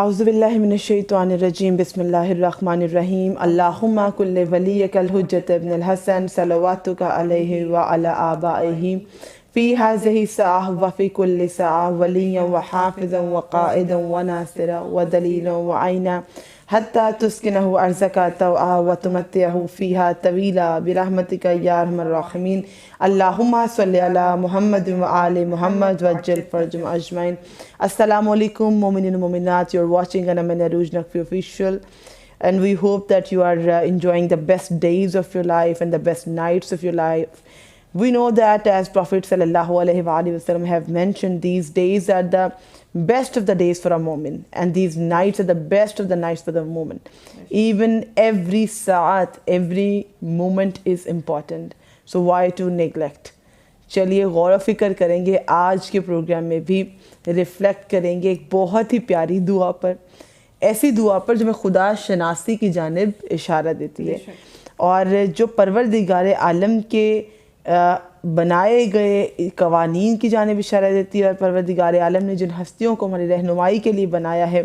اعوذ باللہ من الشیطان الرجیم بسم اللہ الرحمن الرحیم اللہم کل ولیک الحجۃ ابن الحسن صلواتک علیہ وعلی آبائہ فی ہذہ الساعۃ وفی کل ساعۃ ولیا وحافظا وقائدا وناصرا ودلیلا وعینا حتی تسکنہ ارضک طوعا وتمتعہ فیہا طویلا برحمتک یا ارحم الراحمین اللہم صلی علی محمد وآل محمد وعجل فرجهم اجمعین. Assalamu alaikum mu'minin and mu'minat. You're watching Anaman Aruj Naqvi Official, and we hope that you are enjoying the best days of your life and the best nights of your life. We know that as Prophet sallallahu alaihi wasallam have mentioned, these days are the best of the days for a mu'min, and these nights are the best of the nights for the mu'min. Even every saat, every moment is important. So why to neglect? چلیے غور و فکر کریں گے. آج کے programme میں بھی ریفلیکٹ کریں گے ایک بہت ہی پیاری دعا پر، ایسی دعا پر جو میں خدا شناسی کی جانب اشارہ دیتی ہے اور جو پروردگار عالم کے بنائے گئے قوانین کی جانب اشارہ دیتی ہے، اور پروردگار عالم نے جن ہستیوں کو ہماری رہنمائی کے لیے بنایا ہے،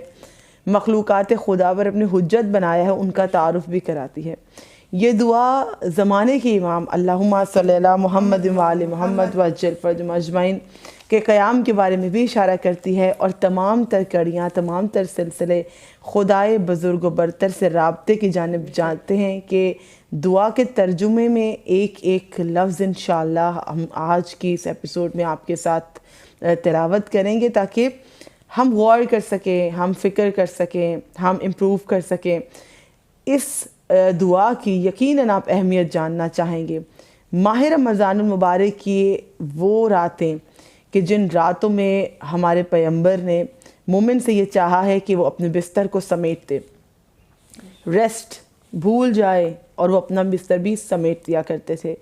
مخلوقات خدا پر اپنی حجت بنایا ہے، ان کا تعارف بھی کراتی ہے. یہ دعا زمانے کے امام اللہم صلی علی محمد وآل محمد وعجل فرجهم اجمعین کے قیام کے بارے میں بھی اشارہ کرتی ہے، اور تمام تر کڑیاں، تمام تر سلسلے خدائے بزرگ و برتر سے رابطے کی جانب جانتے ہیں کہ دعا کے ترجمے میں ایک ایک لفظ انشاءاللہ ہم آج کی اس ایپیسوڈ میں آپ کے ساتھ تلاوت کریں گے، تاکہ ہم غور کر سکیں، ہم فکر کر سکیں، ہم امپروو کر سکیں. اس دعا کی یقیناً آپ اہمیت جاننا چاہیں گے. ماہ رمضان المبارک کی وہ راتیں کہ جن راتوں میں ہمارے پیغمبر نے مومن سے یہ چاہا ہے کہ وہ اپنے بستر کو سمیٹ دے، ریسٹ بھول جائے، اور وہ اپنا بستر بھی سمیٹ دیا کرتے تھے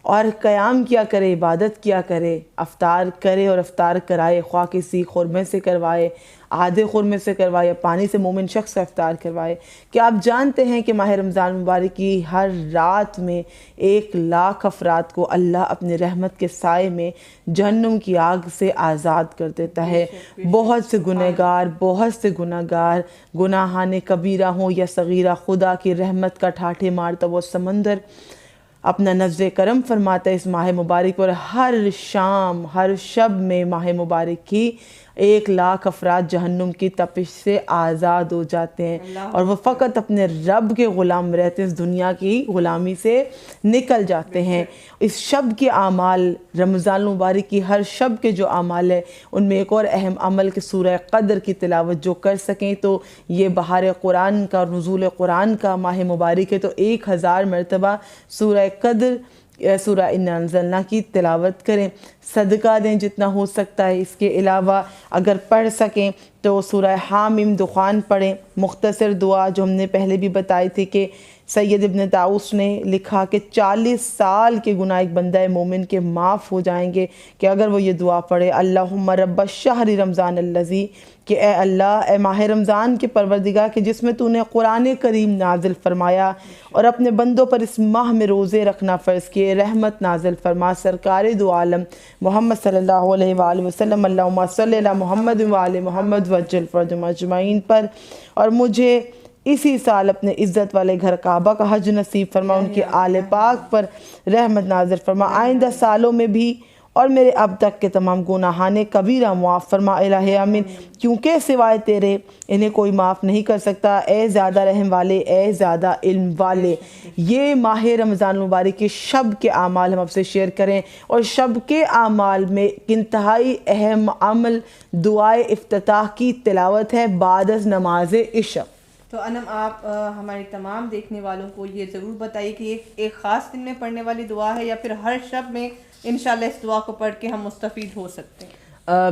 اور قیام کیا کرے، عبادت کیا کرے، افطار کرے اور افطار کرائے، خواہ کسی خرمے سے کروائے، آدھے خرمے سے کروائے، پانی سے مومن شخص کا افطار کروائے. کہ آپ جانتے ہیں کہ ماہ رمضان مبارک کی ہر رات میں 1,00,000 افراد کو اللہ اپنے رحمت کے سائے میں جہنم کی آگ سے آزاد کر دیتا ہے. بہت سے گناہ گار گناہان کبیرہ ہوں یا صغیرہ، خدا کی رحمت کا ٹھاٹھے مارتا وہ سمندر اپنا نظر کرم فرماتا ہے اس ماہ مبارک پر. ہر شام، ہر شب میں ماہ مبارک کی 1,00,000 افراد جہنم کی تپش سے آزاد ہو جاتے ہیں، اور وہ فقط اپنے رب کے غلام رہتے ہیں، اس دنیا کی غلامی سے نکل جاتے ہیں. اس شب کے اعمال، رمضان المبارک کی ہر شب کے جو اعمال ہیں، ان میں ایک اور اہم عمل کہ سورہ قدر کی تلاوت جو کر سکیں، تو یہ بہار قرآن کا، نزول قرآن کا ماہ مبارک ہے، تو 1000 مرتبہ سورہ قدر، سورہ انا انزلنا کی تلاوت کریں. صدقہ دیں جتنا ہو سکتا ہے. اس کے علاوہ اگر پڑھ سکیں تو سورہ حامیم دخان پڑھیں. مختصر دعا جو ہم نے پہلے بھی بتائی تھی کہ سید ابن طاؤس نے لکھا کہ 40 سال کے گناہ ایک بندہ مومن کے معاف ہو جائیں گے کہ اگر وہ یہ دعا پڑھے، اللہم رب الشہر رمضان الذی، کہ اے اللہ، اے ماہ رمضان کے پروردگار کہ جس میں تو نے قرآن کریم نازل فرمایا اور اپنے بندوں پر اس ماہ میں روزے رکھنا فرض کیے، رحمت نازل فرما سرکار دو عالم محمد صلی اللہ علیہ وآلہ وسلم، اللہم صلی علی محمد وآل محمد وعجل فرجهم اجمعین پر، اور مجھے اسی سال اپنے عزت والے گھر کعبہ کا حج نصیب فرما، ان کے آل پاک پر رحمت نازل فرما، آئندہ سالوں میں بھی، اور میرے اب تک کے تمام گناہان کبیرہ معاف فرما الہ آمین، کیونکہ سوائے تیرے انہیں کوئی معاف نہیں کر سکتا، اے زیادہ رحم والے، اے زیادہ علم والے. یہ ماہ رمضان المبارک کے شب کے اعمال ہم آپ سے شیئر کریں، اور شب کے اعمال میں انتہائی اہم عمل دعائے افتتاح کی تلاوت ہے بعد از نماز عشاء. تو انم آپ ہمارے تمام دیکھنے والوں کو یہ ضرور بتائیے کہ ایک خاص دن میں پڑھنے والی دعا ہے یا پھر ہر شب میں انشاءاللہ اس دعا کو پڑھ کے ہم مستفید ہو سکتے ہیں؟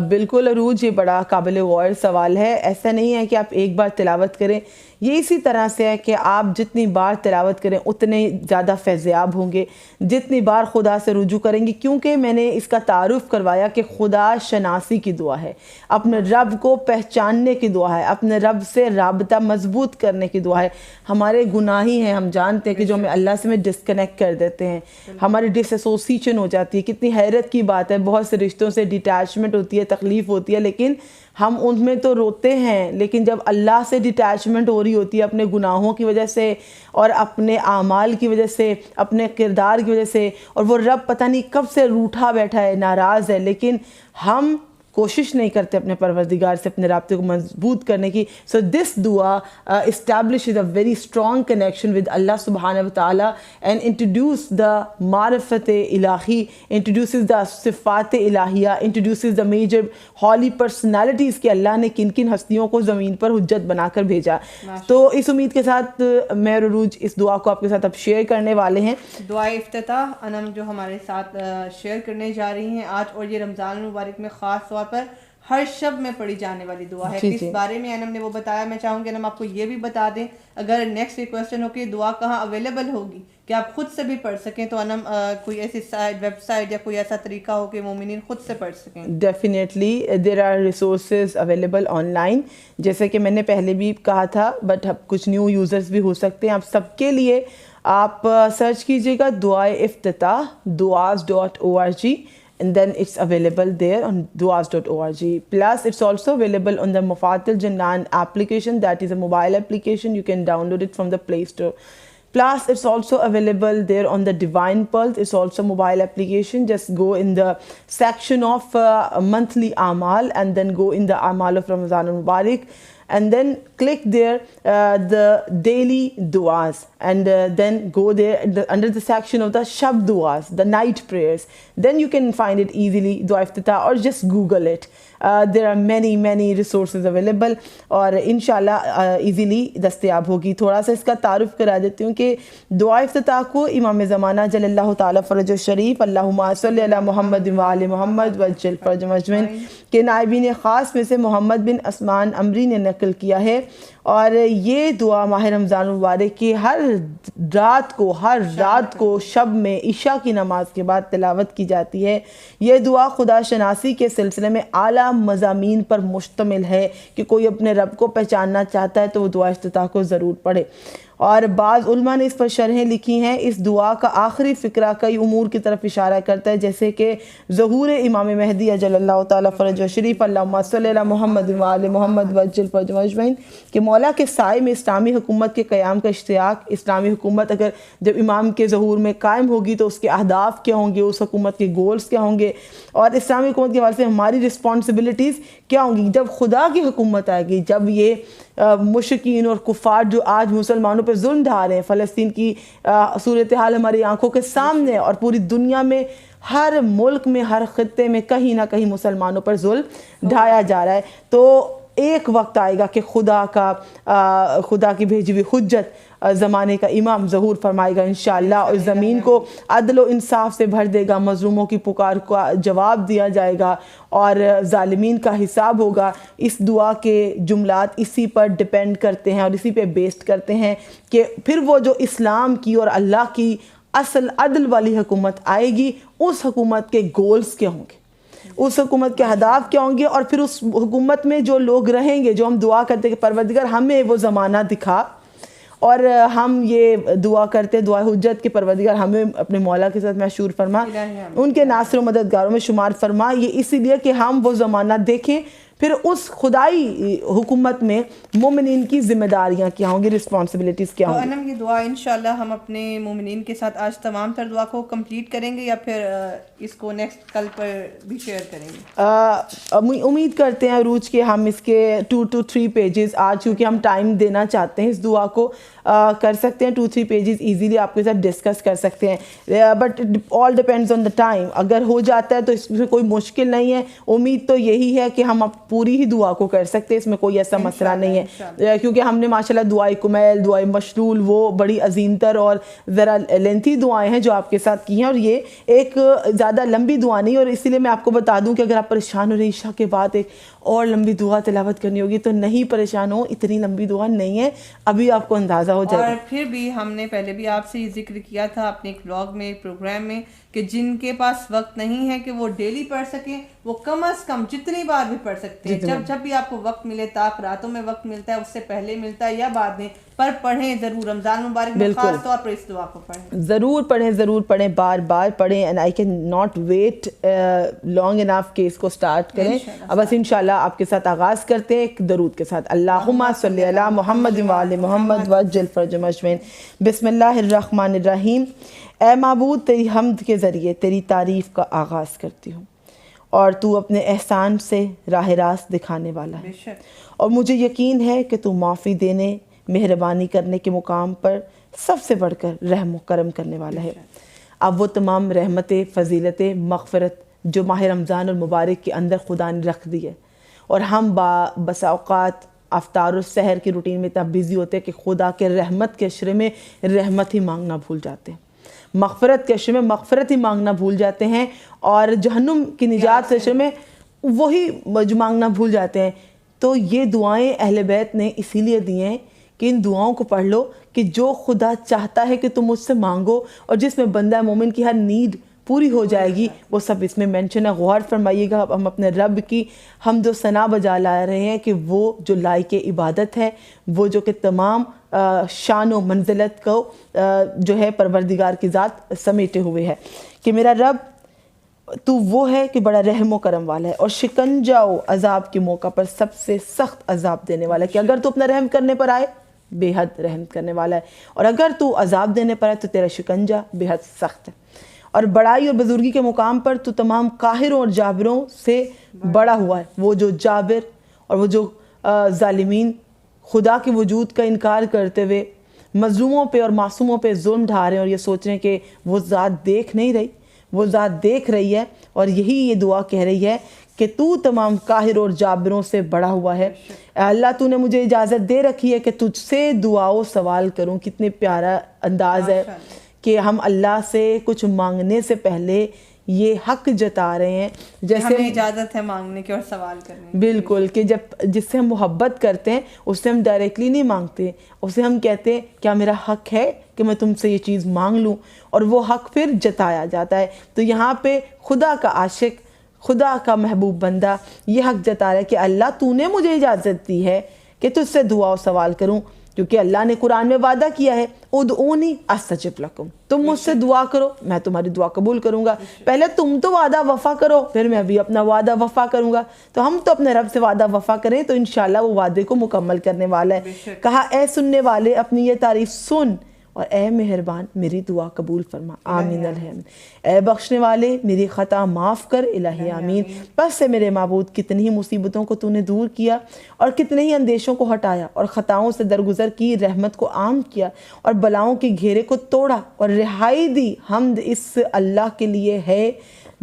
بالکل عروج، یہ بڑا قابل غور سوال ہے. ایسا نہیں ہے کہ آپ ایک بار تلاوت کریں، یہ اسی طرح سے ہے کہ آپ جتنی بار تلاوت کریں اتنے زیادہ فیضیاب ہوں گے، جتنی بار خدا سے رجوع کریں گے، کیونکہ میں نے اس کا تعارف کروایا کہ خدا شناسی کی دعا ہے، اپنے رب کو پہچاننے کی دعا ہے، اپنے رب سے رابطہ مضبوط کرنے کی دعا ہے. ہمارے گناہ ہی ہیں، ہم جانتے ہیں کہ جو ہمیں اللہ سے ڈسکنیکٹ کر دیتے ہیں، ہماری ڈس ایسوسیشن ہو جاتی ہے. کتنی حیرت کی بات ہے، بہت سے رشتوں سے ڈیٹیچمنٹ ہو ہوتی ہے, تکلیف ہوتی ہے, لیکن ہم ان میں تو روتے ہیں, لیکن جب اللہ سے ڈٹیچمنٹ ہو رہی ہوتی ہے اپنے گناہوں کی وجہ سے اور اپنے اعمال کی وجہ سے, اپنے کردار کی وجہ سے, اور وہ رب پتہ نہیں کب سے روٹھا بیٹھا ہے, ناراض ہے, لیکن ہم کوشش نہیں کرتے اپنے پروردگار سے اپنے رابطے کو مضبوط کرنے کی. سو دس دعا establishes a very strong connection with Allah subhanahu wa ta'ala and introduce the معرفت الہی, introduces the صفات الہیہ, introduces the major holy personalities کہ اللہ نے کن کن ہستیوں کو زمین پر حجت بنا کر بھیجا. تو اس امید کے ساتھ میں اور عروج اس دعا کو آپ کے ساتھ اب شیئر کرنے والے ہیں. دعائے افتتاح انم جو ہمارے ساتھ شیئر کرنے جا رہی ہیں آج, اور یہ رمضان المبارک میں خاص طور پر ہر شب میں پڑھی جانے والی دعا ہے. اس بارے میں انم نے وہ بتایا, میں چاہوں گی انم آپ کو یہ بھی بتا دیں اگر نیکسٹ ریکویسٹن ہو کہ دعا کہاں اویلیبل ہوگی کہ آپ خود سے بھی پڑھ سکیں, تو انم کوئی ایسی ویب سائٹ یا کوئی ایسا طریقہ ہو کہ مومنین خود سے پڑھ سکیں. Definitely there are resources available online, جیسے کہ میں نے پہلے بھی کہا تھا, بٹ کچھ نیو یوزرز بھی ہو سکتے ہیں. آپ سب کے لیے آپ سرچ کیجیے گا دعائے افتتاح duas.org, and then it's available there on duas.org. Plus it's also available on the Mufatil Jannan application, that is a mobile application, you can download it from the Play Store. Plus it's also available there on the Divine Pulse, it's also mobile application. Just go in the section of monthly amal and then go in the amal of Ramazan al-Mubarak, and then click there the daily duas, and then go there under the section of the shab duas, the night prayers. Then you can find it easily, dua iftitah, or just Google it. There are many resources available اور انشاءاللہ easily دستیاب ہوگی. تھوڑا سا اس کا تعارف کرا دیتی ہوں کہ دعا افتتاح کو امام زمانہ جل اللہ تعالیٰ فرج الشریف اللہم صلی علی محمد و آل محمد وجل فرج مجمن کے نائبین خاص میں سے محمد بن عثمان عمری نے نقل کیا ہے, اور یہ دعا ماہ رمضان المبارک کی ہر رات کو شب میں عشاء کی نماز کے بعد تلاوت کی جاتی ہے. یہ دعا خدا شناسی کے سلسلے میں اعلیٰ مضامین پر مشتمل ہے کہ کوئی اپنے رب کو پہچاننا چاہتا ہے تو وہ دعا افتتاح کو ضرور پڑھے. اور بعض علماء نے اس پر شرحیں لکھی ہیں. اس دعا کا آخری فقرہ کئی امور کی طرف اشارہ کرتا ہے, جیسے کہ ظہور امام مہدی اجل اللہ تعالیٰ فرج و شریف اللہم صلی علی محمد و آل محمد وجل فرج مجمعین, کہ مولا کے سائے میں اسلامی حکومت کے قیام کا اشتیاق. اسلامی حکومت اگر جب امام کے ظہور میں قائم ہوگی تو اس کے اہداف کیا ہوں گے, اس حکومت کے گولز کیا ہوں گے, اور اسلامی حکومت کے حوالے سے ہماری رسپانسبلٹیز کیا ہوں گی جب خدا کی حکومت آئے گی. جب یہ مشرکین اور کفار جو آج مسلمانوں پہ ظلم ڈھا رہے ہیں, فلسطین کی صورتحال ہماری آنکھوں کے سامنے, اور پوری دنیا میں ہر ملک میں ہر خطے میں کہیں نہ کہیں مسلمانوں پر ظلم ڈھایا جا رہا ہے, تو ایک وقت آئے گا کہ خدا کی بھیجی ہوئی حجت زمانے کا امام ظہور فرمائے گا انشاءاللہ, اور زمین کو عدل و انصاف سے بھر دے گا, مظلوموں کی پکار کا جواب دیا جائے گا, اور ظالمین کا حساب ہوگا. اس دعا کے جملات اسی پر ڈیپینڈ کرتے ہیں اور اسی پہ بیسڈ کرتے ہیں کہ پھر وہ جو اسلام کی اور اللہ کی اصل عدل والی حکومت آئے گی, اس حکومت کے گولز کیا ہوں گے, اس حکومت کے اہداف کیا ہوں گے, اور پھر اس حکومت میں جو لوگ رہیں گے, جو ہم دعا کرتے کہ پروردگار ہمیں وہ زمانہ دکھا, اور ہم یہ دعا کرتے دعا حجت کے پروردگار ہمیں اپنے مولا کے ساتھ محشور فرما, ان کے ناصر و مددگاروں میں شمار فرما. یہ اسی لیے کہ ہم وہ زمانہ دیکھیں, پھر اس خدائی حکومت میں مومنین کی ذمہ داریاں کیا ہوں گی, رسپانسبلٹیز کیا ہوں گی. انم یہ دعا انشاءاللہ ہم اپنے مومنین کے ساتھ آج تمام تر دعا کو کمپلیٹ کریں گے یا پھر اس کو نیکسٹ کل پر بھی شیئر کریں گے؟ امید کرتے ہیں عروج کہ ہم اس کے 2 to 3 پیجز آج, کیونکہ ہم ٹائم دینا چاہتے ہیں اس دعا کو, کر سکتے ہیں 2-3 پیجز ایزیلی آپ کے ساتھ ڈسکس کر سکتے ہیں, but all depends on the time. اگر ہو جاتا ہے تو اس میں کوئی مشکل نہیں ہے. امید تو یہی ہے کہ ہم پوری ہی دعا کو کر سکتے ہیں, اس میں کوئی ایسا مسئلہ نہیں ہے, کیونکہ ہم نے ماشاءاللہ دعائے کمیل, دعائے مشلول, وہ بڑی عظیم تر اور ذرا لینتھی دعائیں ہیں جو آپ کے ساتھ کی ہیں, اور یہ ایک زیادہ لمبی دعا نہیں. اور اسی لیے میں آپ کو بتا دوں کہ اگر آپ پریشان ہو رہے عشاء کے بعد ایک اور لمبی دعا تلاوت کرنی ہوگی تو نہیں پریشان ہو, اتنی لمبی دعا نہیں ہے, ابھی آپ کو اندازہ ہو جائے گا. اور پھر بھی ہم نے پہلے بھی آپ سے یہ ذکر کیا تھا اپنے ایک بلاگ میں, ایک پروگرام میں, کہ جن کے پاس وقت نہیں ہے کہ وہ ڈیلی پڑھ سکیں, وہ کم از کم جتنی بار بھی پڑھ سکتے کرتے ہیں. جب بھی آپ کو وقت ملے، طاق راتوں میں وقت ملتا ہے، اس سے پہلے ملتا ہے یا بعد میں، پر پڑھیں ضرور. رمضان مبارک میں خاص طور پر اس دعا کو پڑھیں، ضرور پڑھیں، بار بار پڑھیں. And I can not wait long enough کہ اس کو سٹارٹ کریں. اب بس انشاءاللہ آپ کے ساتھ آغاز کرتے ہیں ایک درود کے ساتھ. اللہم صلی علی محمد وآل محمد وعجل فرجہم اجمعین. بسم اللہ الرحمن الرحیم. اے معبود، تیری حمد کے ذریعے تیری تعریف کا آغاز کرتی ہوں، اور تو اپنے احسان سے راہ راست دکھانے والا ہے، اور مجھے یقین ہے کہ تو معافی دینے، مہربانی کرنے کے مقام پر سب سے بڑھ کر رحم و کرم کرنے والا ہے. اب وہ تمام رحمتیں، فضیلتیں، مغفرت جو ماہ رمضان المبارک کے اندر خدا نے رکھ دی ہے، اور ہم بسا اوقات افطار و سحر کی روٹین میں اتنا بزی ہوتے ہیں کہ خدا کے رحمت کے عشرے میں رحمت ہی مانگنا بھول جاتے ہیں، مغفرت کے عشرے میں مغفرت ہی مانگنا بھول جاتے ہیں، اور جہنم کی نجات کے عشرے میں وہی مانگنا بھول جاتے ہیں. تو یہ دعائیں اہل بیت نے اسی لیے دی ہیں کہ ان دعاؤں کو پڑھ لو کہ جو خدا چاہتا ہے کہ تم مجھ سے مانگو، اور جس میں بندہ مومن کی ہر نیڈ پوری ہو جائے گی، وہ سب اس میں مینشن ہے. غور فرمائیے گا. ہم اپنے رب کی حمد و ثنا بجا لا رہے ہیں کہ وہ جو لائق عبادت ہے، وہ جو کہ تمام شان و منزلت کو جو ہے پروردگار کی ذات سمیٹے ہوئے ہے، کہ میرا رب تو وہ ہے کہ بڑا رحم و کرم والا ہے، اور شکنجہ و عذاب کے موقع پر سب سے سخت عذاب دینے والا ہے. کہ اگر تو اپنا رحم کرنے پر آئے، بے حد رحم کرنے والا ہے، اور اگر تو عذاب دینے پر آئے تو تیرا شکنجہ بے حد سخت ہے. اور بڑائی اور بزرگی کے مقام پر تو تمام قاہروں اور جابروں سے بڑا ہوا ہے. وہ جو جابر اور وہ جو ظالمین خدا کے وجود کا انکار کرتے ہوئے مظلوموں پہ اور معصوموں پہ ظلم ڈھا رہے ہیں، اور یہ سوچ رہے ہیں کہ وہ ذات دیکھ نہیں رہی. وہ ذات دیکھ رہی ہے، اور یہی یہ دعا کہہ رہی ہے کہ تو تمام قاہر اور جابروں سے بڑا ہوا ہے. اے اللہ، تو نے مجھے اجازت دے رکھی ہے کہ تجھ سے دعا و سوال کروں. کتنے پیارا انداز ہے کہ ہم اللہ سے کچھ مانگنے سے پہلے یہ حق جتا رہے ہیں، جیسے ہمیں اجازت ہے مانگنے کی اور سوال کرنے کی. بالکل، کہ جس سے ہم محبت کرتے ہیں اس سے ہم ڈائریکٹلی نہیں مانگتے، اسے ہم کہتے ہیں کیا میرا حق ہے کہ میں تم سے یہ چیز مانگ لوں، اور وہ حق پھر جتایا جاتا ہے. تو یہاں پہ خدا کا عاشق، خدا کا محبوب بندہ یہ حق جتا رہا ہے کہ اللہ تو نے مجھے اجازت دی ہے کہ تجھ سے دعا و سوال کروں، کیونکہ اللہ نے قرآن میں وعدہ کیا ہے ادعونی استجب لکم، تم مجھ سے دعا کرو میں تمہاری دعا قبول کروں گا. پہلے تم تو وعدہ وفا کرو، پھر میں بھی اپنا وعدہ وفا کروں گا. تو ہم تو اپنے رب سے وعدہ وفا کریں تو انشاءاللہ وہ وعدے کو مکمل کرنے والا ہے. کہا اے سننے والے اپنی یہ تعریف سن، اور اے مہربان میری دعا قبول فرما، آمین الحمد. اے بخشنے والے میری خطا معاف کر، الہی آمین. بس سے میرے معبود کتنی ہی مصیبتوں کو تو نے دور کیا، اور کتنے ہی اندیشوں کو ہٹایا، اور خطاؤں سے درگزر کی، رحمت کو عام کیا، اور بلاؤں کے گھیرے کو توڑا اور رہائی دی. حمد اس اللہ کے لیے ہے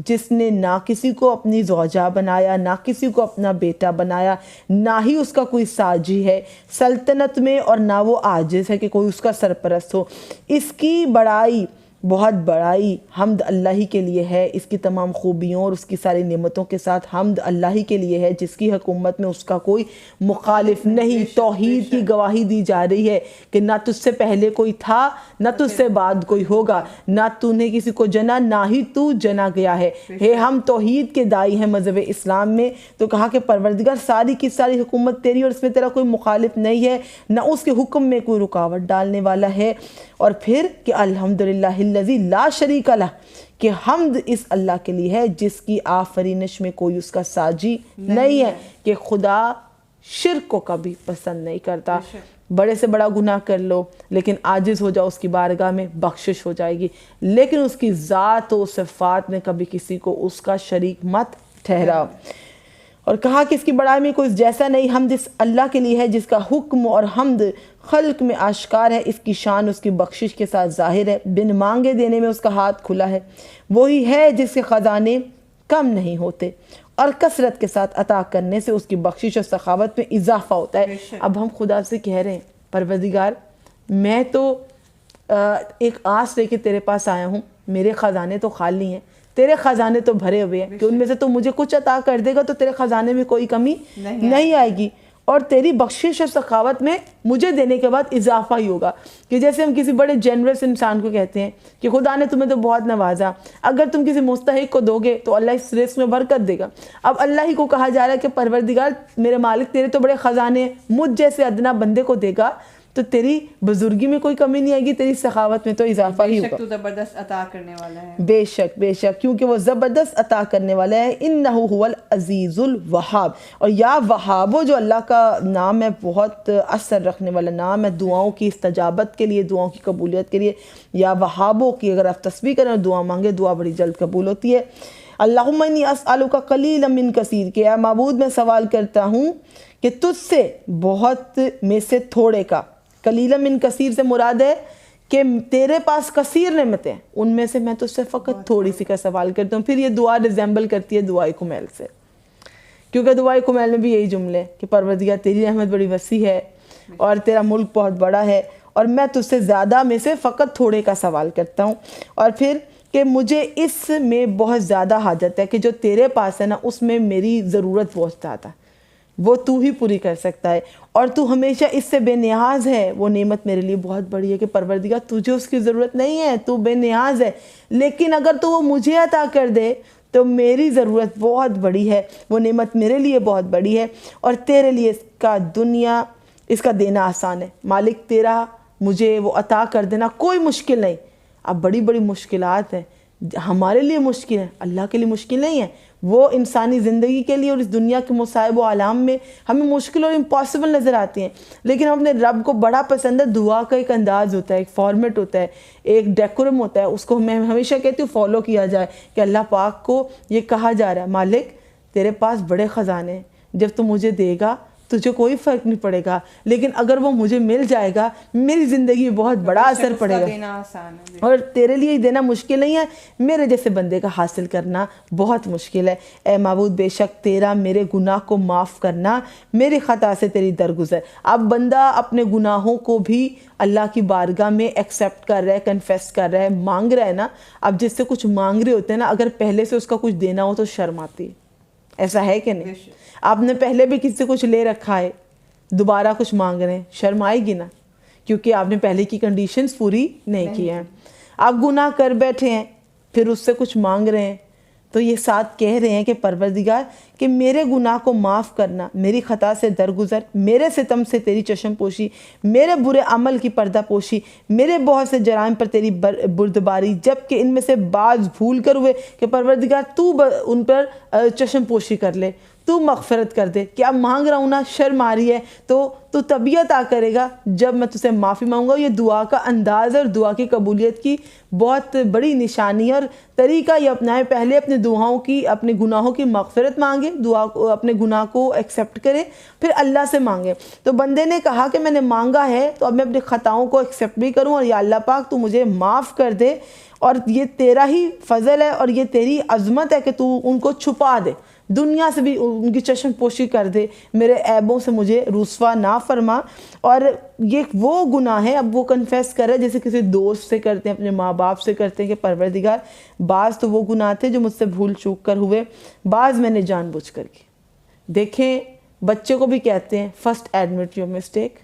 جس نے نہ کسی کو اپنی زوجہ بنایا، نہ کسی کو اپنا بیٹا بنایا، نہ ہی اس کا کوئی ساجی ہے سلطنت میں، اور نہ وہ عاجز ہے کہ کوئی اس کا سرپرست ہو. اس کی بڑائی، بہت بڑائی حمد اللہ ہی کے لیے ہے. اس کی تمام خوبیوں اور اس کی ساری نعمتوں کے ساتھ حمد اللہ ہی کے لیے ہے، جس کی حکومت میں اس کا کوئی مخالف نہیں. توحید کی گواہی دی جا رہی ہے کہ نہ تجھ سے پہلے کوئی تھا، نہ تجھ سے بعد کوئی ہوگا، نہ تو نے کسی کو جنا، نہ ہی تو جنا گیا ہے. ہم توحید کے دائی ہیں مذہب اسلام میں. تو کہا کہ پروردگار ساری کی ساری حکومت تیری، اور اس میں تیرا کوئی مخالف نہیں ہے، نہ اس کے حکم میں کوئی رکاوٹ ڈالنے والا ہے. اور پھر کہ الحمدللہ الذی لا شریک لہ، کہ حمد اس اللہ کے لیے ہے جس کی آفرینش میں کوئی اس کا ساجی نہیں ہے، کہ خدا شرک کو کبھی پسند نہیں کرتا. بڑے سے بڑا گناہ کر لو لیکن عاجز ہو جاؤ اس کی بارگاہ میں، بخشش ہو جائے گی. لیکن اس کی ذات و صفات میں کبھی کسی کو اس کا شریک مت ٹھہراؤ. اور کہا کہ اس کی بڑائی میں کوئی جیسا نہیں. حمد اس اللہ کے لیے ہے جس کا حکم اور حمد خلق میں آشکار ہے. اس کی شان اس کی بخشش کے ساتھ ظاہر ہے، بن مانگے دینے میں اس کا ہاتھ کھلا ہے. وہی ہے جس کے خزانے کم نہیں ہوتے، اور کثرت کے ساتھ عطا کرنے سے اس کی بخشش اور سخاوت میں اضافہ ہوتا ہے. اب ہم خدا سے کہہ رہے ہیں پروردگار میں تو ایک آس لے کے تیرے پاس آیا ہوں، میرے خزانے تو خالی ہیں، تیرے خزانے تو بھرے ہوئے ہیں، کہ ان میں سے تو مجھے کچھ عطا کر دے گا تو تیرے خزانے میں کوئی کمی نہیں آئے گی. اور تیری بخشش اور سخاوت میں مجھے دینے کے بعد اضافہ ہی ہوگا. کہ جیسے ہم کسی بڑے جنرس انسان کو کہتے ہیں کہ خدا نے تمہیں تو بہت نوازا, اگر تم کسی مستحق کو دو گے تو اللہ اس رزق میں برکت دے گا. اب اللہ ہی کو کہا جا رہا ہے کہ پروردگار میرے مالک تیرے تو بڑے خزانے ہیں, مجھ جیسے ادنا بندے کو دے گا تو تیری بزرگی میں کوئی کمی نہیں آئے گی, تیری سخاوت میں تو اضافہ ہی ہوگا. تو زبردست عطا کرنے والا ہے. بے شک بے شک, کیونکہ وہ زبردست عطا کرنے والا ہے. انہ هو العزیز الوہاب. اور یا وہابو جو اللہ کا نام ہے, بہت اثر رکھنے والا نام ہے دعاؤں کی استجابت کے لیے, دعاؤں کی قبولیت کے لیے. یا وہابو کی اگر آپ تسبیح کریں اور دعا مانگے, دعا بڑی جلد قبول ہوتی ہے. اللہم انی اسألک قلیلا من کثیر, کہ اے معبود میں سوال کرتا ہوں کہ تجھ سے بہت میں سے تھوڑے کا. قلیلا من کثیر سے مراد ہے کہ تیرے پاس کثیر نعمتیں, ان میں سے میں تجھ سے فقط تھوڑی سی کا سوال کرتا ہوں. پھر یہ دعا ریزیمبل کرتی ہے دعائے کمیل سے, کیونکہ دعائے کمیل میں بھی یہی جملے کہ پروردگار تیری رحمت بڑی وسیع ہے اور تیرا ملک بہت بڑا ہے, اور میں تجھ سے زیادہ میں سے فقط تھوڑے کا سوال کرتا ہوں. اور پھر کہ مجھے اس میں بہت زیادہ حاجت ہے کہ جو تیرے پاس ہے نا, اس میں میری ضرورت بہت زیادہ, وہ تو ہی پوری کر سکتا ہے, اور تو ہمیشہ اس سے بے نیاز ہے. وہ نعمت میرے لیے بہت بڑی ہے کہ پروردگار تجھے اس کی ضرورت نہیں ہے, تو بے نیاز ہے, لیکن اگر تو وہ مجھے عطا کر دے تو میری ضرورت بہت بڑی ہے, وہ نعمت میرے لیے بہت بڑی ہے, اور تیرے لیے اس کا دینا آسان ہے. مالک تیرا مجھے وہ عطا کر دینا کوئی مشکل نہیں. اب بڑی بڑی مشکلات ہیں, ہمارے لیے مشکل ہے, اللہ کے لیے مشکل نہیں ہے. وہ انسانی زندگی کے لیے اور اس دنیا کے مصائب و آلام میں ہمیں مشکل اور امپاسبل نظر آتی ہیں, لیکن ہم اپنے رب کو بڑا پسند ہے. دعا کا ایک انداز ہوتا ہے, ایک فارمیٹ ہوتا ہے, ایک ڈیکورم ہوتا ہے, اس کو میں ہمیشہ کہتی ہوں فالو کیا جائے. کہ اللہ پاک کو یہ کہا جا رہا ہے مالک تیرے پاس بڑے خزانے ہیں, جب تو مجھے دے گا تجھے کوئی فرق نہیں پڑے گا, لیکن اگر وہ مجھے مل جائے گا میری زندگی میں بہت بڑا اثر پڑے گا, دینا آسان ہے, اور تیرے لیے دینا مشکل نہیں ہے, میرے جیسے بندے کا حاصل کرنا بہت مشکل ہے. اے معبود بے شک تیرا میرے گناہ کو معاف کرنا, میری خطا سے تیری درگزر. اب بندہ اپنے گناہوں کو بھی اللہ کی بارگاہ میں ایکسیپٹ کر رہا ہے, کنفیس کر رہا ہے, مانگ رہا ہے نا. اب جس سے کچھ مانگ رہے ہوتے ہیں نا, اگر پہلے سے اس کا کچھ دینا ہو تو شرم آتی ہے. ایسا ہے کہ نہیں؟ آپ نے پہلے بھی کسی سے کچھ لے رکھا ہے, دوبارہ کچھ مانگ رہے ہیں, شرم آئے گی نا, کیونکہ آپ نے پہلے کی کنڈیشنز پوری نہیں کی ہیں. آپ گناہ کر بیٹھے ہیں, پھر اس سے کچھ مانگ رہے ہیں, تو یہ ساتھ کہہ رہے ہیں کہ پروردگار کہ میرے گناہ کو معاف کرنا, میری خطا سے درگزر, میرے ستم سے تیری چشم پوشی, میرے برے عمل کی پردہ پوشی, میرے بہت سے جرائم پر تیری بردباری, جب کہ ان میں سے بعض بھول کر ہوئے کہ پروردگار تو ان پر چشم پوشی کر لے, تو مغفرت کر دے. کیا مانگ رہا ہوں نا, شرم آ رہی ہے تو طبیعت آ کرے گا جب میں تجھے معافی مانگوں گا. یہ دعا کا انداز اور دعا کی قبولیت کی بہت بڑی نشانی اور طریقہ یہ اپنائے. پہلے اپنے دعاؤں کی, اپنے گناہوں کی مغفرت مانگے, دعا اپنے گناہ کو ایکسیپٹ کرے, پھر اللہ سے مانگے. تو بندے نے کہا کہ میں نے مانگا ہے تو اب میں اپنے خطاؤں کو ایکسیپٹ بھی کروں, اور یا اللہ پاک تو مجھے معاف کر دے, اور یہ تیرا ہی فضل ہے اور یہ تیری عظمت ہے کہ تو ان کو چھپا دے, دنیا سے بھی ان کی چشم پوشی کر دے, میرے عیبوں سے مجھے رسوا نہ فرما. اور یہ وہ گناہ ہے, اب وہ کنفیس کر رہا ہے جیسے کسی دوست سے کرتے ہیں, اپنے ماں باپ سے کرتے ہیں کہ پروردگار بعض تو وہ گناہ تھے جو مجھ سے بھول چوک کر ہوئے, بعض میں نے جان بوجھ کر کی. دیکھیں بچے کو بھی کہتے ہیں فرسٹ ایڈمٹ یور مسٹیک,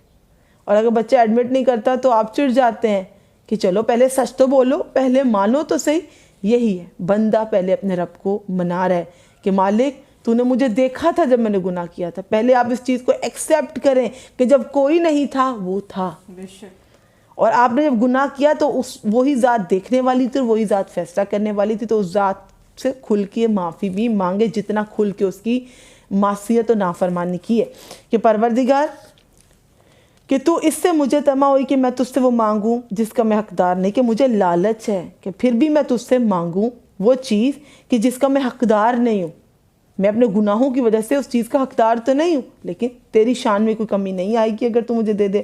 اور اگر بچہ ایڈمٹ نہیں کرتا تو آپ چڑ جاتے ہیں کہ چلو پہلے سچ تو بولو, پہلے مانو تو صحیح. یہی ہے, بندہ پہلے اپنے رب کو منا رہا ہے کہ مالک تو نے مجھے دیکھا تھا جب میں نے گناہ کیا تھا. پہلے آپ اس چیز کو ایکسیپٹ کریں کہ جب کوئی نہیں تھا وہ تھا, اور آپ نے جب گناہ کیا تو وہی ذات دیکھنے والی تھی, وہی ذات فیصلہ کرنے والی تھی. تو اس ذات سے کھل کے معافی بھی مانگے جتنا کھل کے اس کی معصیت و نافرمانی کی ہے. کہ پروردگار کہ تو اس سے مجھے طمع ہوئی کہ میں تجھ سے وہ مانگوں جس کا میں حقدار نہیں, کہ مجھے لالچ ہے کہ پھر بھی میں تجھ سے مانگوں وہ چیز کہ جس کا میں حقدار نہیں ہوں. میں اپنے گناہوں کی وجہ سے اس چیز کا حقدار تو نہیں ہوں, لیکن تیری شان میں کوئی کمی نہیں آئے گی اگر تو مجھے دے دے.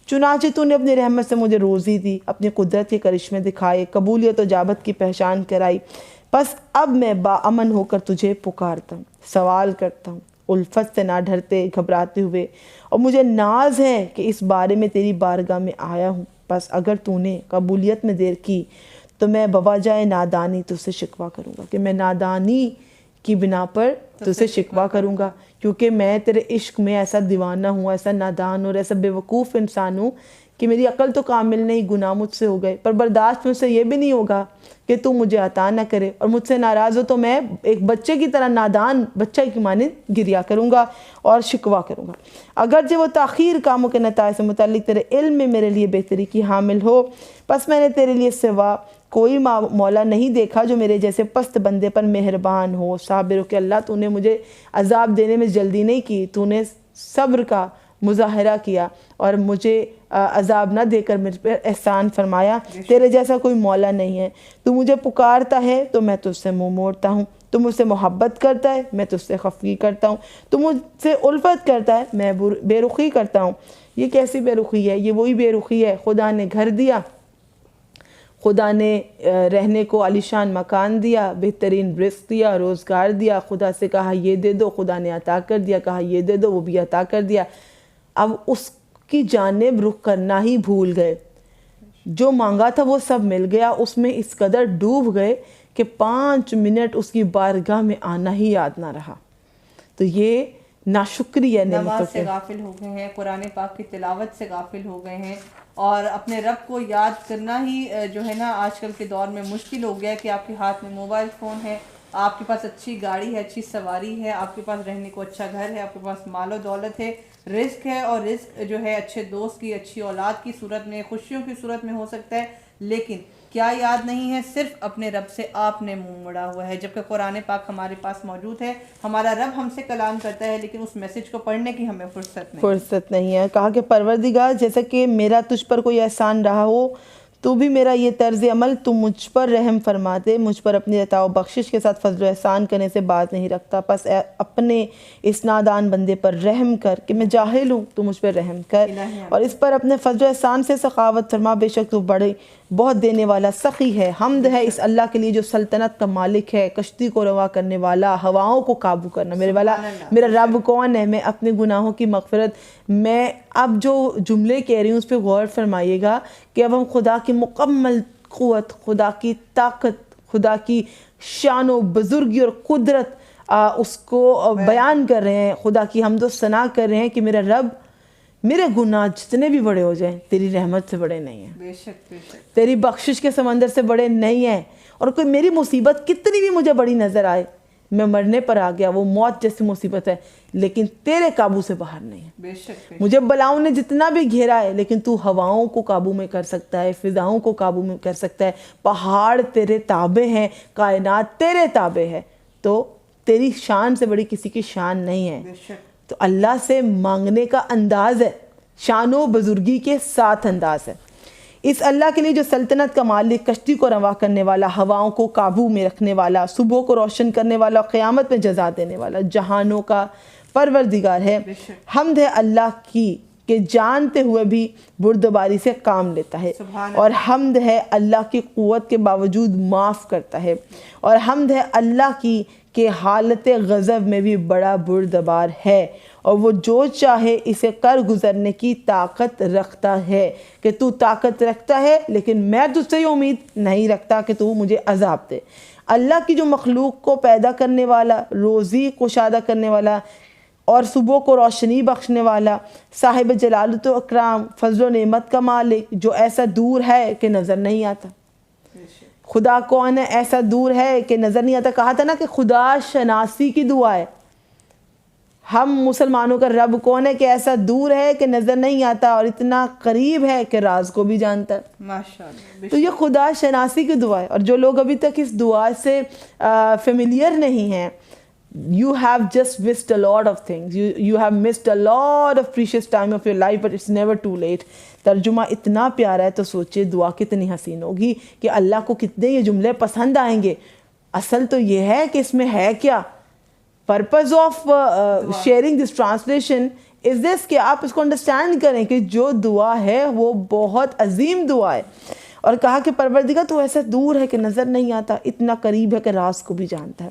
چنانچہ تو نے اپنی رحمت سے مجھے روزی دی, اپنی قدرت کے کرشمے دکھائے, قبولیت و اجابت کی پہچان کرائی. بس اب میں باامن ہو کر تجھے پکارتا ہوں, سوال کرتا ہوں, الفت سے نہ ڈرتے گھبراتے ہوئے, اور مجھے ناز ہے کہ اس بارے میں تیری بارگاہ میں آیا ہوں. بس اگر تو نے قبولیت میں دیر کی تو میں بوجہ نادانی تجھ سے شکوہ کروں گا, کہ میں نادانی کی بنا پر تجھ سے شکوہ کروں گا، کیونکہ میں تیرے عشق میں ایسا دیوانہ ہوں، ایسا نادان اور ایسا بے وقوف انسان ہوں کہ میری عقل تو کامل نہیں، گناہ مجھ سے ہو گئے، پر برداشت مجھ سے یہ بھی نہیں ہوگا کہ تو مجھے عطا نہ کرے، اور مجھ سے ناراض ہو تو میں ایک بچے کی طرح نادان بچہ کی مانند گریا کروں گا اور شکوہ کروں گا۔ اگرچہ وہ تاخیر کاموں کے نتائج سے متعلق تیرے علم میں میرے لیے بہتری کی حامل ہو، پس میں نے تیرے لیے سوا کوئی مولا نہیں دیکھا جو میرے جیسے پست بندے پر مہربان ہو، صابر ہو، کہ اللہ تو نے مجھے عذاب دینے میں جلدی نہیں کی، تو نے صبر کا مظاہرہ کیا اور مجھے عذاب نہ دے کر مجھ پر احسان فرمایا۔ تیرے جیسا کوئی مولا نہیں ہے، تو مجھے پکارتا ہے تو میں تجھ سے منہ موڑتا ہوں، تو مجھ سے محبت کرتا ہے میں تجھ سے خفگی کرتا ہوں، تو مجھ سے الفت کرتا ہے میں بے رخی کرتا ہوں۔ یہ کیسی بے رخی ہے؟ یہ وہی بے رخی ہے، خدا نے گھر دیا، خدا نے رہنے کو عالیشان مکان دیا، بہترین رزق دیا، روزگار دیا، خدا سے کہا یہ دے دو، خدا نے عطا کر دیا، کہا یہ دے دو، وہ بھی عطا کر دیا۔ اب اس کی جانب رخ کرنا ہی بھول گئے، جو مانگا تھا وہ سب مل گیا، اس میں اس قدر ڈوب گئے کہ 5 منٹ اس کی بارگاہ میں آنا ہی یاد نہ رہا۔ تو یہ ناشکری ہے نماز سے غافل ہو گئے ہیں، قرآن پاک کی تلاوت سے غافل ہو گئے ہیں، اور اپنے رب کو یاد کرنا ہی جو ہے نا آج کل کے دور میں مشکل ہو گیا ہے کہ آپ کے ہاتھ میں موبائل فون ہے، آپ کے پاس اچھی گاڑی ہے، اچھی سواری ہے، آپ کے پاس رہنے کو اچھا گھر ہے، آپ کے پاس مال و دولت ہے، رزق ہے، اور رزق جو ہے اچھے دوست کی، اچھی اولاد کی صورت میں، خوشیوں کی صورت میں ہو سکتا ہے، لیکن کیا یاد نہیں ہے؟ صرف اپنے رب سے آپ نے منہ مڑا ہوا ہے، جبکہ قرآن پاک ہمارے پاس موجود ہے، ہمارا رب ہم سے کلام کرتا ہے، لیکن اس میسج کو پڑھنے کی ہمیں فرصت نہیں ہے۔ کہا کہ پروردگار جیسا کہ میرا تجھ پر کوئی احسان رہا ہو تو بھی میرا یہ طرز عمل تو مجھ پر رحم فرما دے، مجھ پر اپنی عطا و بخشش کے ساتھ فضل و احسان کرنے سے باز نہیں رکھتا، پس اپنے اس نادان بندے پر رحم کر کہ میں جاہل ہوں، تو مجھ پر رحم کر، اور اس پر اپنے فضل و احسان سے سخاوت فرما، بے شک تو بڑے بہت دینے والا سخی ہے۔ حمد ہے اس اللہ کے لیے جو سلطنت کا مالک ہے، کشتی کو روا کرنے والا، ہواؤں کو قابو کرنا۔ میرا رب کون ہے؟ میں اپنے گناہوں کی مغفرت، میں اب جو جملے کہہ رہی ہوں اس پہ غور فرمائیے گا کہ اب ہم خدا کی مکمل قوت، خدا کی طاقت، خدا کی شان و بزرگی اور قدرت اس کو بیان کر رہے ہیں، خدا کی حمد و ثنا کر رہے ہیں کہ میرا رب، میرے گناہ جتنے بھی بڑے ہو جائیں تیری رحمت سے بڑے نہیں ہیں، بے شک تیری بخشش کے سمندر سے بڑے نہیں ہیں، اور کوئی میری مصیبت کتنی بھی مجھے بڑی نظر آئے، میں مرنے پر آ گیا، وہ موت جیسی مصیبت ہے، لیکن تیرے قابو سے باہر نہیں ہے۔ بے شک مجھے بلاؤں نے جتنا بھی گھیرا ہے، لیکن تو ہواؤں کو قابو میں کر سکتا ہے، فضاؤں کو قابو میں کر سکتا ہے، پہاڑ تیرے تابع ہیں، کائنات تیرے تابع ہے، تو تیری شان سے بڑی کسی کی شان نہیں ہے۔ بے شک تو اللہ سے مانگنے کا انداز ہے، شان و بزرگی کے ساتھ انداز ہے۔ اس اللہ کے لیے جو سلطنت کا مالک، کشتی کو روا کرنے والا، ہواؤں کو قابو میں رکھنے والا، صبح کو روشن کرنے والا، قیامت میں جزا دینے والا، جہانوں کا پروردگار ہے۔ حمد ہے اللہ کی کہ جانتے ہوئے بھی بردباری سے کام لیتا ہے، اور حمد ہے اللہ کی قوت کے باوجود معاف کرتا ہے، اور حمد ہے اللہ کی کہ حالت غضب میں بھی بڑا بردبار ہے، اور وہ جو چاہے اسے کر گزرنے کی طاقت رکھتا ہے، کہ تو طاقت رکھتا ہے لیکن میں تجھ سے یہ امید نہیں رکھتا کہ تو مجھے عذاب دے۔ اللہ کی جو مخلوق کو پیدا کرنے والا، روزی کشادہ کرنے والا، اور صبح کو روشنی بخشنے والا، صاحب جلالت و اکرام، فضل و نعمت کا مالک، جو ایسا دور ہے کہ نظر نہیں آتا۔ خدا کون ہے؟ ایسا دور ہے کہ نظر نہیں آتا۔ کہا تھا نا کہ خدا شناسی کی دعا ہے۔ ہم مسلمانوں کا رب کون ہے؟ کہ ایسا دور ہے کہ نظر نہیں آتا، اور اتنا قریب ہے کہ راز کو بھی جانتا ہے۔ ماشاءاللہ۔ تو یہ خدا شناسی کی دعا ہے، اور جو لوگ ابھی تک اس دعا سے فیملیئر نہیں ہیں، you have just missed a lot of things, you have missed a lot of precious time of your life, but it's never too late۔ ترجمہ اتنا پیارا ہے تو سوچے دعا کتنی حسین ہوگی، کہ اللہ کو کتنے یہ جملے پسند آئیں گے۔ اصل تو یہ ہے کہ اس میں ہے کیا، purpose of sharing this translation is this, کہ آپ اس کو انڈرسٹینڈ کریں کہ جو دعا ہے وہ بہت عظیم دعا ہے۔ اور کہا کہ پروردگار تو ایسا دور ہے کہ نظر نہیں آتا، اتنا قریب ہے کہ راز کو بھی جانتا ہے۔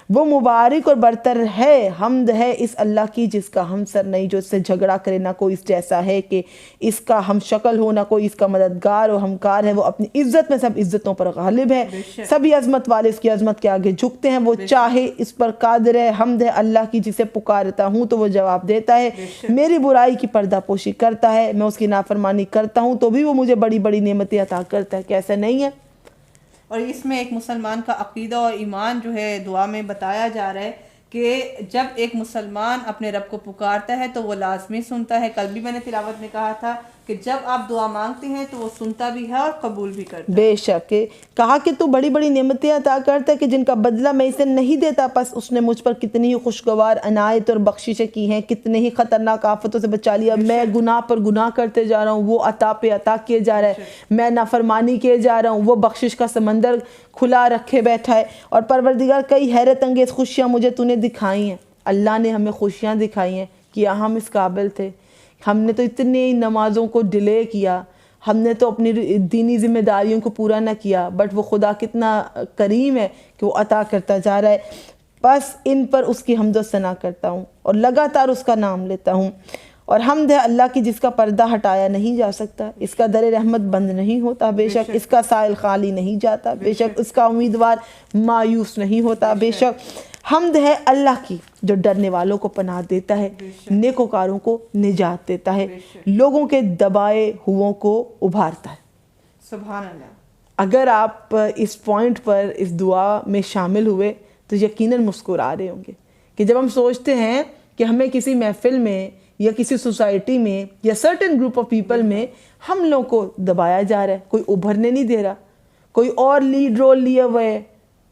وہ مبارک اور برتر ہے، حمد ہے اس اللہ کی جس کا ہم سر نہیں، جو اس سے جھگڑا کرے نہ کوئی اس جیسا ہے کہ اس کا ہم شکل ہو، نہ کوئی اس کا مددگار و ہمکار ہے۔ وہ اپنی عزت میں سب عزتوں پر غالب ہے، سبھی عظمت والے اس کی عظمت کے آگے جھکتے ہیں، وہ چاہے اس پر قادر ہے۔ حمد ہے اللہ کی جسے پکارتا ہوں تو وہ جواب دیتا ہے، میری برائی کی پردہ پوشی کرتا ہے، میں اس کی نافرمانی کرتا ہوں تو بھی وہ مجھے بڑی بڑی نعمتیں عطا کرتا ہے۔ کیسا نہیں ہے؟ اور اس میں ایک مسلمان کا عقیدہ اور ایمان جو ہے دعا میں بتایا جا رہا ہے کہ جب ایک مسلمان اپنے رب کو پکارتا ہے تو وہ لازمی سنتا ہے۔ کل بھی میں نے تلاوت میں کہا تھا کہ جب آپ دعا مانگتے ہیں تو وہ سنتا بھی ہے اور قبول بھی کرتا ہے۔ بے شک، کہا کہ تو بڑی بڑی نعمتیں عطا کرتا ہے کہ جن کا بدلہ میں اسے نہیں دیتا، پس اس نے مجھ پر کتنی ہی خوشگوار عنایت اور بخششیں کی ہیں، کتنے ہی خطرناک آفتوں سے بچا لیا۔ میں گناہ پر گناہ کرتے جا رہا ہوں، وہ عطا پہ عطا کیے جا رہا ہے، میں نافرمانی کیے جا رہا ہوں، وہ بخشش کا سمندر کھلا رکھے بیٹھا ہے۔ اور پروردگار کئی حیرت انگیز خوشیاں مجھے تو نے دکھائی ہیں، اللہ نے ہمیں خوشیاں دکھائی ہیں کہ ہم اس قابل تھے۔ ہم نے تو اتنی نمازوں کو ڈیلے کیا، ہم نے تو اپنی دینی ذمہ داریوں کو پورا نہ کیا، بٹ وہ خدا کتنا کریم ہے کہ وہ عطا کرتا جا رہا ہے۔ بس ان پر اس کی حمد و ثنا کرتا ہوں اور لگاتار اس کا نام لیتا ہوں۔ اور حمد ہے اللہ کی جس کا پردہ ہٹایا نہیں جا سکتا، اس کا در رحمت بند نہیں ہوتا، بے شک اس کا سائل خالی نہیں جاتا، بے شک اس کا امیدوار مایوس نہیں ہوتا، بے شک حمد ہے اللہ کی جو ڈرنے والوں کو پناہ دیتا ہے، نیکوکاروں کو نجات دیتا ہے، لوگوں کے دبائے ہووں کو ابھارتا ہے۔ سبحان اللہ۔ اگر آپ اس پوائنٹ پر اس دعا میں شامل ہوئے تو یقیناً مسکرا رہے ہوں گے کہ جب ہم سوچتے ہیں کہ ہمیں کسی محفل میں یا کسی سوسائٹی میں یا سرٹن گروپ آف پیپل میں ہم لوگوں کو دبایا جا رہا ہے، کوئی ابھرنے نہیں دے رہا، کوئی اور لیڈ رول لیے ہوئے ہے،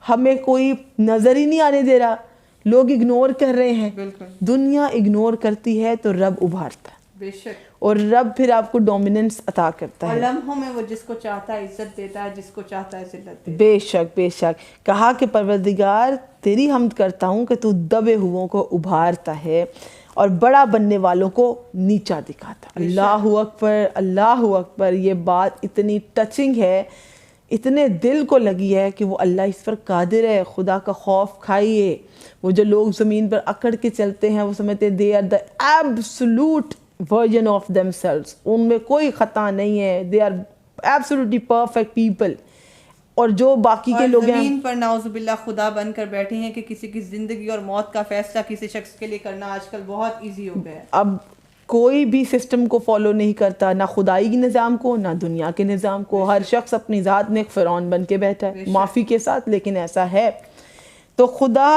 ہمیں کوئی نظر ہی نہیں آنے دے رہا، لوگ اگنور کر رہے ہیں۔ دنیا اگنور کرتی ہے تو رب ابھارتا ہے، بے شک، اور رب پھر آپ کو ڈومیننس عطا کرتا ہے، لمحوں میں وہ جس کو چاہتا ہے عزت دیتا ہے، جس کو چاہتا ہے ذلت دیتا ہے۔ بے شک بے شک۔ کہا کہ پروردگار تیری حمد کرتا ہوں کہ تو دبے ہووں کو ابھارتا ہے اور بڑا بننے والوں کو نیچا دکھاتا۔ اللہ اکبر، اللہ اکبر۔ یہ بات اتنی ٹچنگ ہے، اتنے دل کو لگی ہے کہ وہ اللہ اس پر قادر ہے۔ خدا کا خوف کھائیے۔ وہ جو لوگ زمین پر اکڑ کے چلتے ہیں وہ سمجھتے ہیں they are the absolute version of themselves، ان میں کوئی خطا نہیں ہے، they are absolutely perfect people۔ اور جو باقی کے لوگ ہیں زمین پر نعوذ باللہ خدا بن کر بیٹھے ہیں کہ کسی کی زندگی اور موت کا فیصلہ کسی شخص کے لیے کرنا آج کل بہت ایزی ہو گیا ہے۔ اب کوئی بھی سسٹم کو فالو نہیں کرتا، نہ خدائی کی نظام کو نہ دنیا کے نظام کو۔ ہر شخص اپنی ذات میں ایک فرعون بن کے بیٹھا ہے، معافی کے ساتھ، لیکن ایسا ہے۔ تو خدا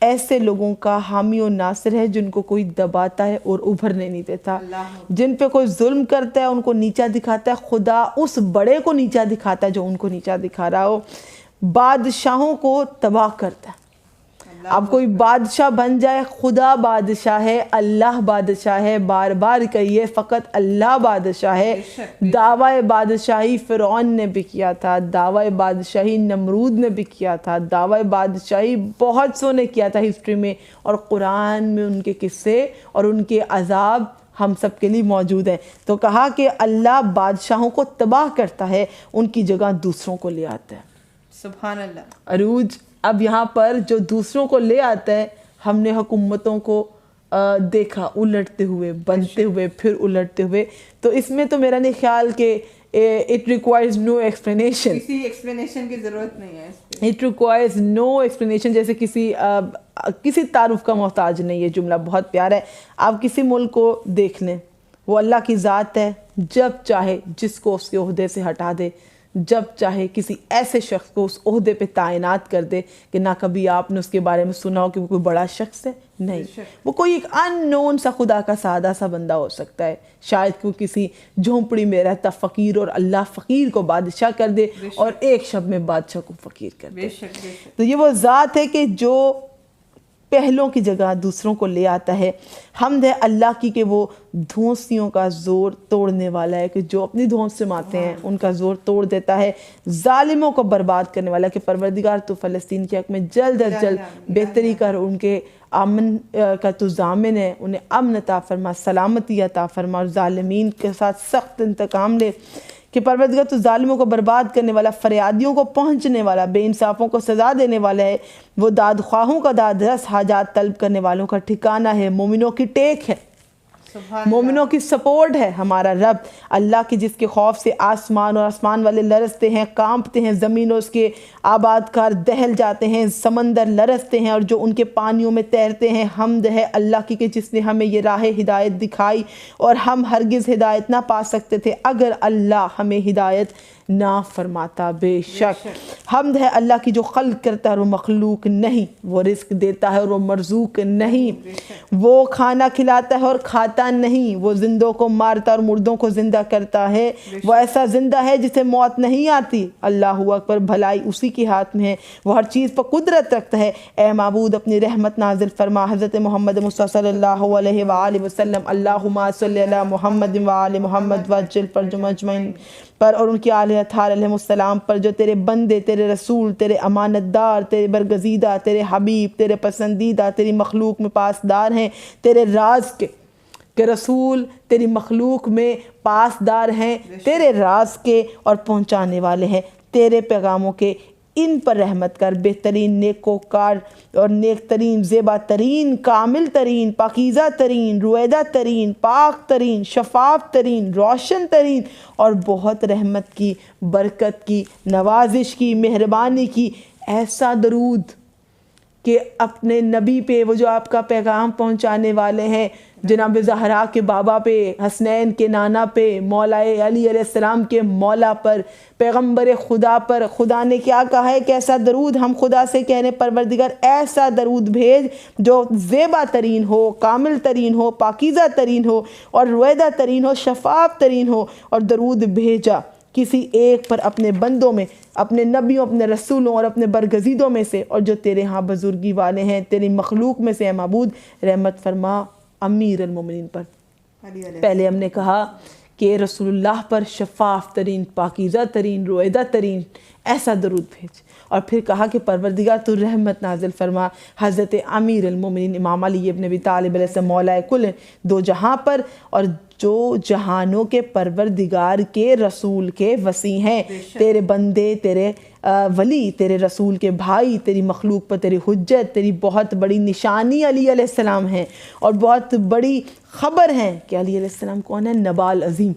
ایسے لوگوں کا حامی و ناصر ہے جن کو کوئی دباتا ہے اور ابھرنے نہیں دیتا، جن پہ کوئی ظلم کرتا ہے ان کو نیچا دکھاتا ہے۔ خدا اس بڑے کو نیچا دکھاتا ہے جو ان کو نیچا دکھا رہا ہو، بادشاہوں کو تباہ کرتا ہے۔ اب کوئی بادشاہ بن جائے، خدا بادشاہ ہے، اللہ بادشاہ ہے، بار بار کہیے فقط اللہ بادشاہ ہے۔ دعوی بادشاہی فرعون نے بھی کیا تھا، دعوی بادشاہی نمرود نے بھی کیا تھا، دعوی بادشاہی بہت سو نے کیا تھا ہسٹری میں، اور قرآن میں ان کے قصے اور ان کے عذاب ہم سب کے لیے موجود ہیں۔ تو کہا کہ اللہ بادشاہوں کو تباہ کرتا ہے، ان کی جگہ دوسروں کو لے آتا ہے۔ سبحان اللہ۔ عروج اب یہاں پر جو دوسروں کو لے آتا ہے، ہم نے حکومتوں کو دیکھا الٹتے ہوئے، بنتے ہوئے، پھر الٹتے ہوئے۔ تو اس میں تو میرا نہیں خیال کہ it requires no explanation، کسی ایکسپلینیشن کی ضرورت نہیں ہے۔ it requires no explanation، جیسے کسی تعارف کا محتاج نہیں۔ یہ جملہ بہت پیارا ہے۔ آپ کسی ملک کو دیکھ لیں، وہ اللہ کی ذات ہے، جب چاہے جس کو اس کے عہدے سے ہٹا دے، جب چاہے کسی ایسے شخص کو اس عہدے پہ تعینات کر دے کہ نہ کبھی آپ نے اس کے بارے میں سنا ہو کہ وہ کوئی بڑا شخص ہے، نہیں، وہ کوئی ایک ان نون سا خدا کا سادہ سا بندہ ہو سکتا ہے۔ شاید کوئی کسی جھونپڑی میں رہتا فقیر، اور اللہ فقیر کو بادشاہ کر دے اور ایک شب میں بادشاہ کو فقیر کر دے۔ تو یہ وہ ذات ہے کہ جو پہلوں کی جگہ دوسروں کو لے آتا ہے۔ حمد ہے اللہ کی کہ وہ دھونسیوں کا زور توڑنے والا ہے، کہ جو اپنی دھونس سے ماتے ہیں ان کا زور توڑ دیتا ہے۔ ظالموں کو برباد کرنے والا، کہ پروردگار تو فلسطین کے حق میں جلد از جلد بہتری کر، ان کے امن کا تو ضامن ہے، انہیں امن عطا فرما، سلامتی عطا فرما، اور ظالمین کے ساتھ سخت انتقام لے۔ کہ پروردگار تو ظالموں کو برباد کرنے والا، فریادیوں کو پہنچنے والا، بے انصافوں کو سزا دینے والا ہے، وہ داد خواہوں کا داد رس، حاجات طلب کرنے والوں کا ٹھکانہ ہے، مومنوں کی ٹیک ہے، مومنوں کی سپورٹ ہے ہمارا رب، اللہ کی جس کے خوف سے آسمان اور آسمان والے لرزتے ہیں، کانپتے ہیں، زمین اور اس کے آباد کار دہل جاتے ہیں، سمندر لرزتے ہیں اور جو ان کے پانیوں میں تیرتے ہیں۔ حمد ہے اللہ کی کہ جس نے ہمیں یہ راہ ہدایت دکھائی اور ہم ہرگز ہدایت نہ پا سکتے تھے اگر اللہ ہمیں ہدایت نہ فرماتا۔ بے شک حمد ہے اللہ کی جو خلق کرتا ہے اور وہ مخلوق نہیں، وہ رزق دیتا ہے اور وہ مرزوق نہیں، وہ کھانا کھلاتا ہے اور کھاتا نہیں، وہ زندوں کو مارتا اور مردوں کو زندہ کرتا ہے، وہ ایسا زندہ ہے جسے موت نہیں آتی۔ اللہ اکبر، بھلائی اسی کے ہاتھ میں ہے، وہ ہر چیز پر قدرت رکھتا ہے۔ اے معبود اپنی رحمت نازل فرما حضرت محمد مصطفیٰ صلی اللہ علیہ وآلہ وسلم، اللہم صلی علی محمد وآل محمد وجل پر جو مجمعین پر اور ان کی آل اطہار علیہ السلام پر جو تیرے بندے، تیرے رسول، تیرے امانت دار، تیرے برگزیدہ، تیرے حبیب، تیرے پسندیدہ، تیری مخلوق میں پاسدار ہیں، تیرے راز کے کہ رسول تیری مخلوق میں پاسدار ہیں، تیرے راز کے اور پہنچانے والے ہیں، تیرے پیغاموں کے، ان پر رحمت کر۔ بہترین نیکوکار اور نیک ترین، زیبا ترین، کامل ترین، پاکیزہ ترین، رویدہ ترین، پاک ترین، شفاف ترین، روشن ترین اور بہت رحمت کی، برکت کی، نوازش کی، مہربانی کی ایسا درود کہ اپنے نبی پہ، وہ جو آپ کا پیغام پہنچانے والے ہیں، جناب زہرا کے بابا پہ، حسنین کے نانا پہ، مولا علی علیہ السلام کے مولا پر، پیغمبر خدا پر، خدا نے کیا کہا ہے؟ کیسا درود ہم خدا سے کہنے، پروردگار ایسا درود بھیج جو زیبا ترین ہو، کامل ترین ہو، پاکیزہ ترین ہو اور رویدہ ترین ہو، شفاف ترین ہو، اور درود بھیجا کسی ایک پر اپنے بندوں میں، اپنے نبیوں، اپنے رسولوں اور اپنے برگزیدوں میں سے، اور جو تیرے ہاں بزرگی والے ہیں، تیری مخلوق میں سے، اے معبود رحمت فرما امیر المومنین پر۔ پہلے ہم نے کہا کہ رسول اللہ پر شفاف ترین، پاکیزہ ترین، رویدہ ترین ایسا درود بھیج، اور پھر کہا کہ پروردگار تو رحمت نازل فرما حضرت امیر المومنین امام علی ابن ابی طالب علیہ السلام مولا کل دو جہاں پر، اور جو جہانوں کے پروردگار کے رسول کے وسیع ہیں، تیرے بندے، تیرے ولی، تیرے رسول کے بھائی، تیری مخلوق پر تیری حجت، تیری بہت بڑی نشانی علی علیہ السلام ہے، اور بہت بڑی خبر ہے کہ علی علیہ السلام کون ہے؟ نبال عظیم،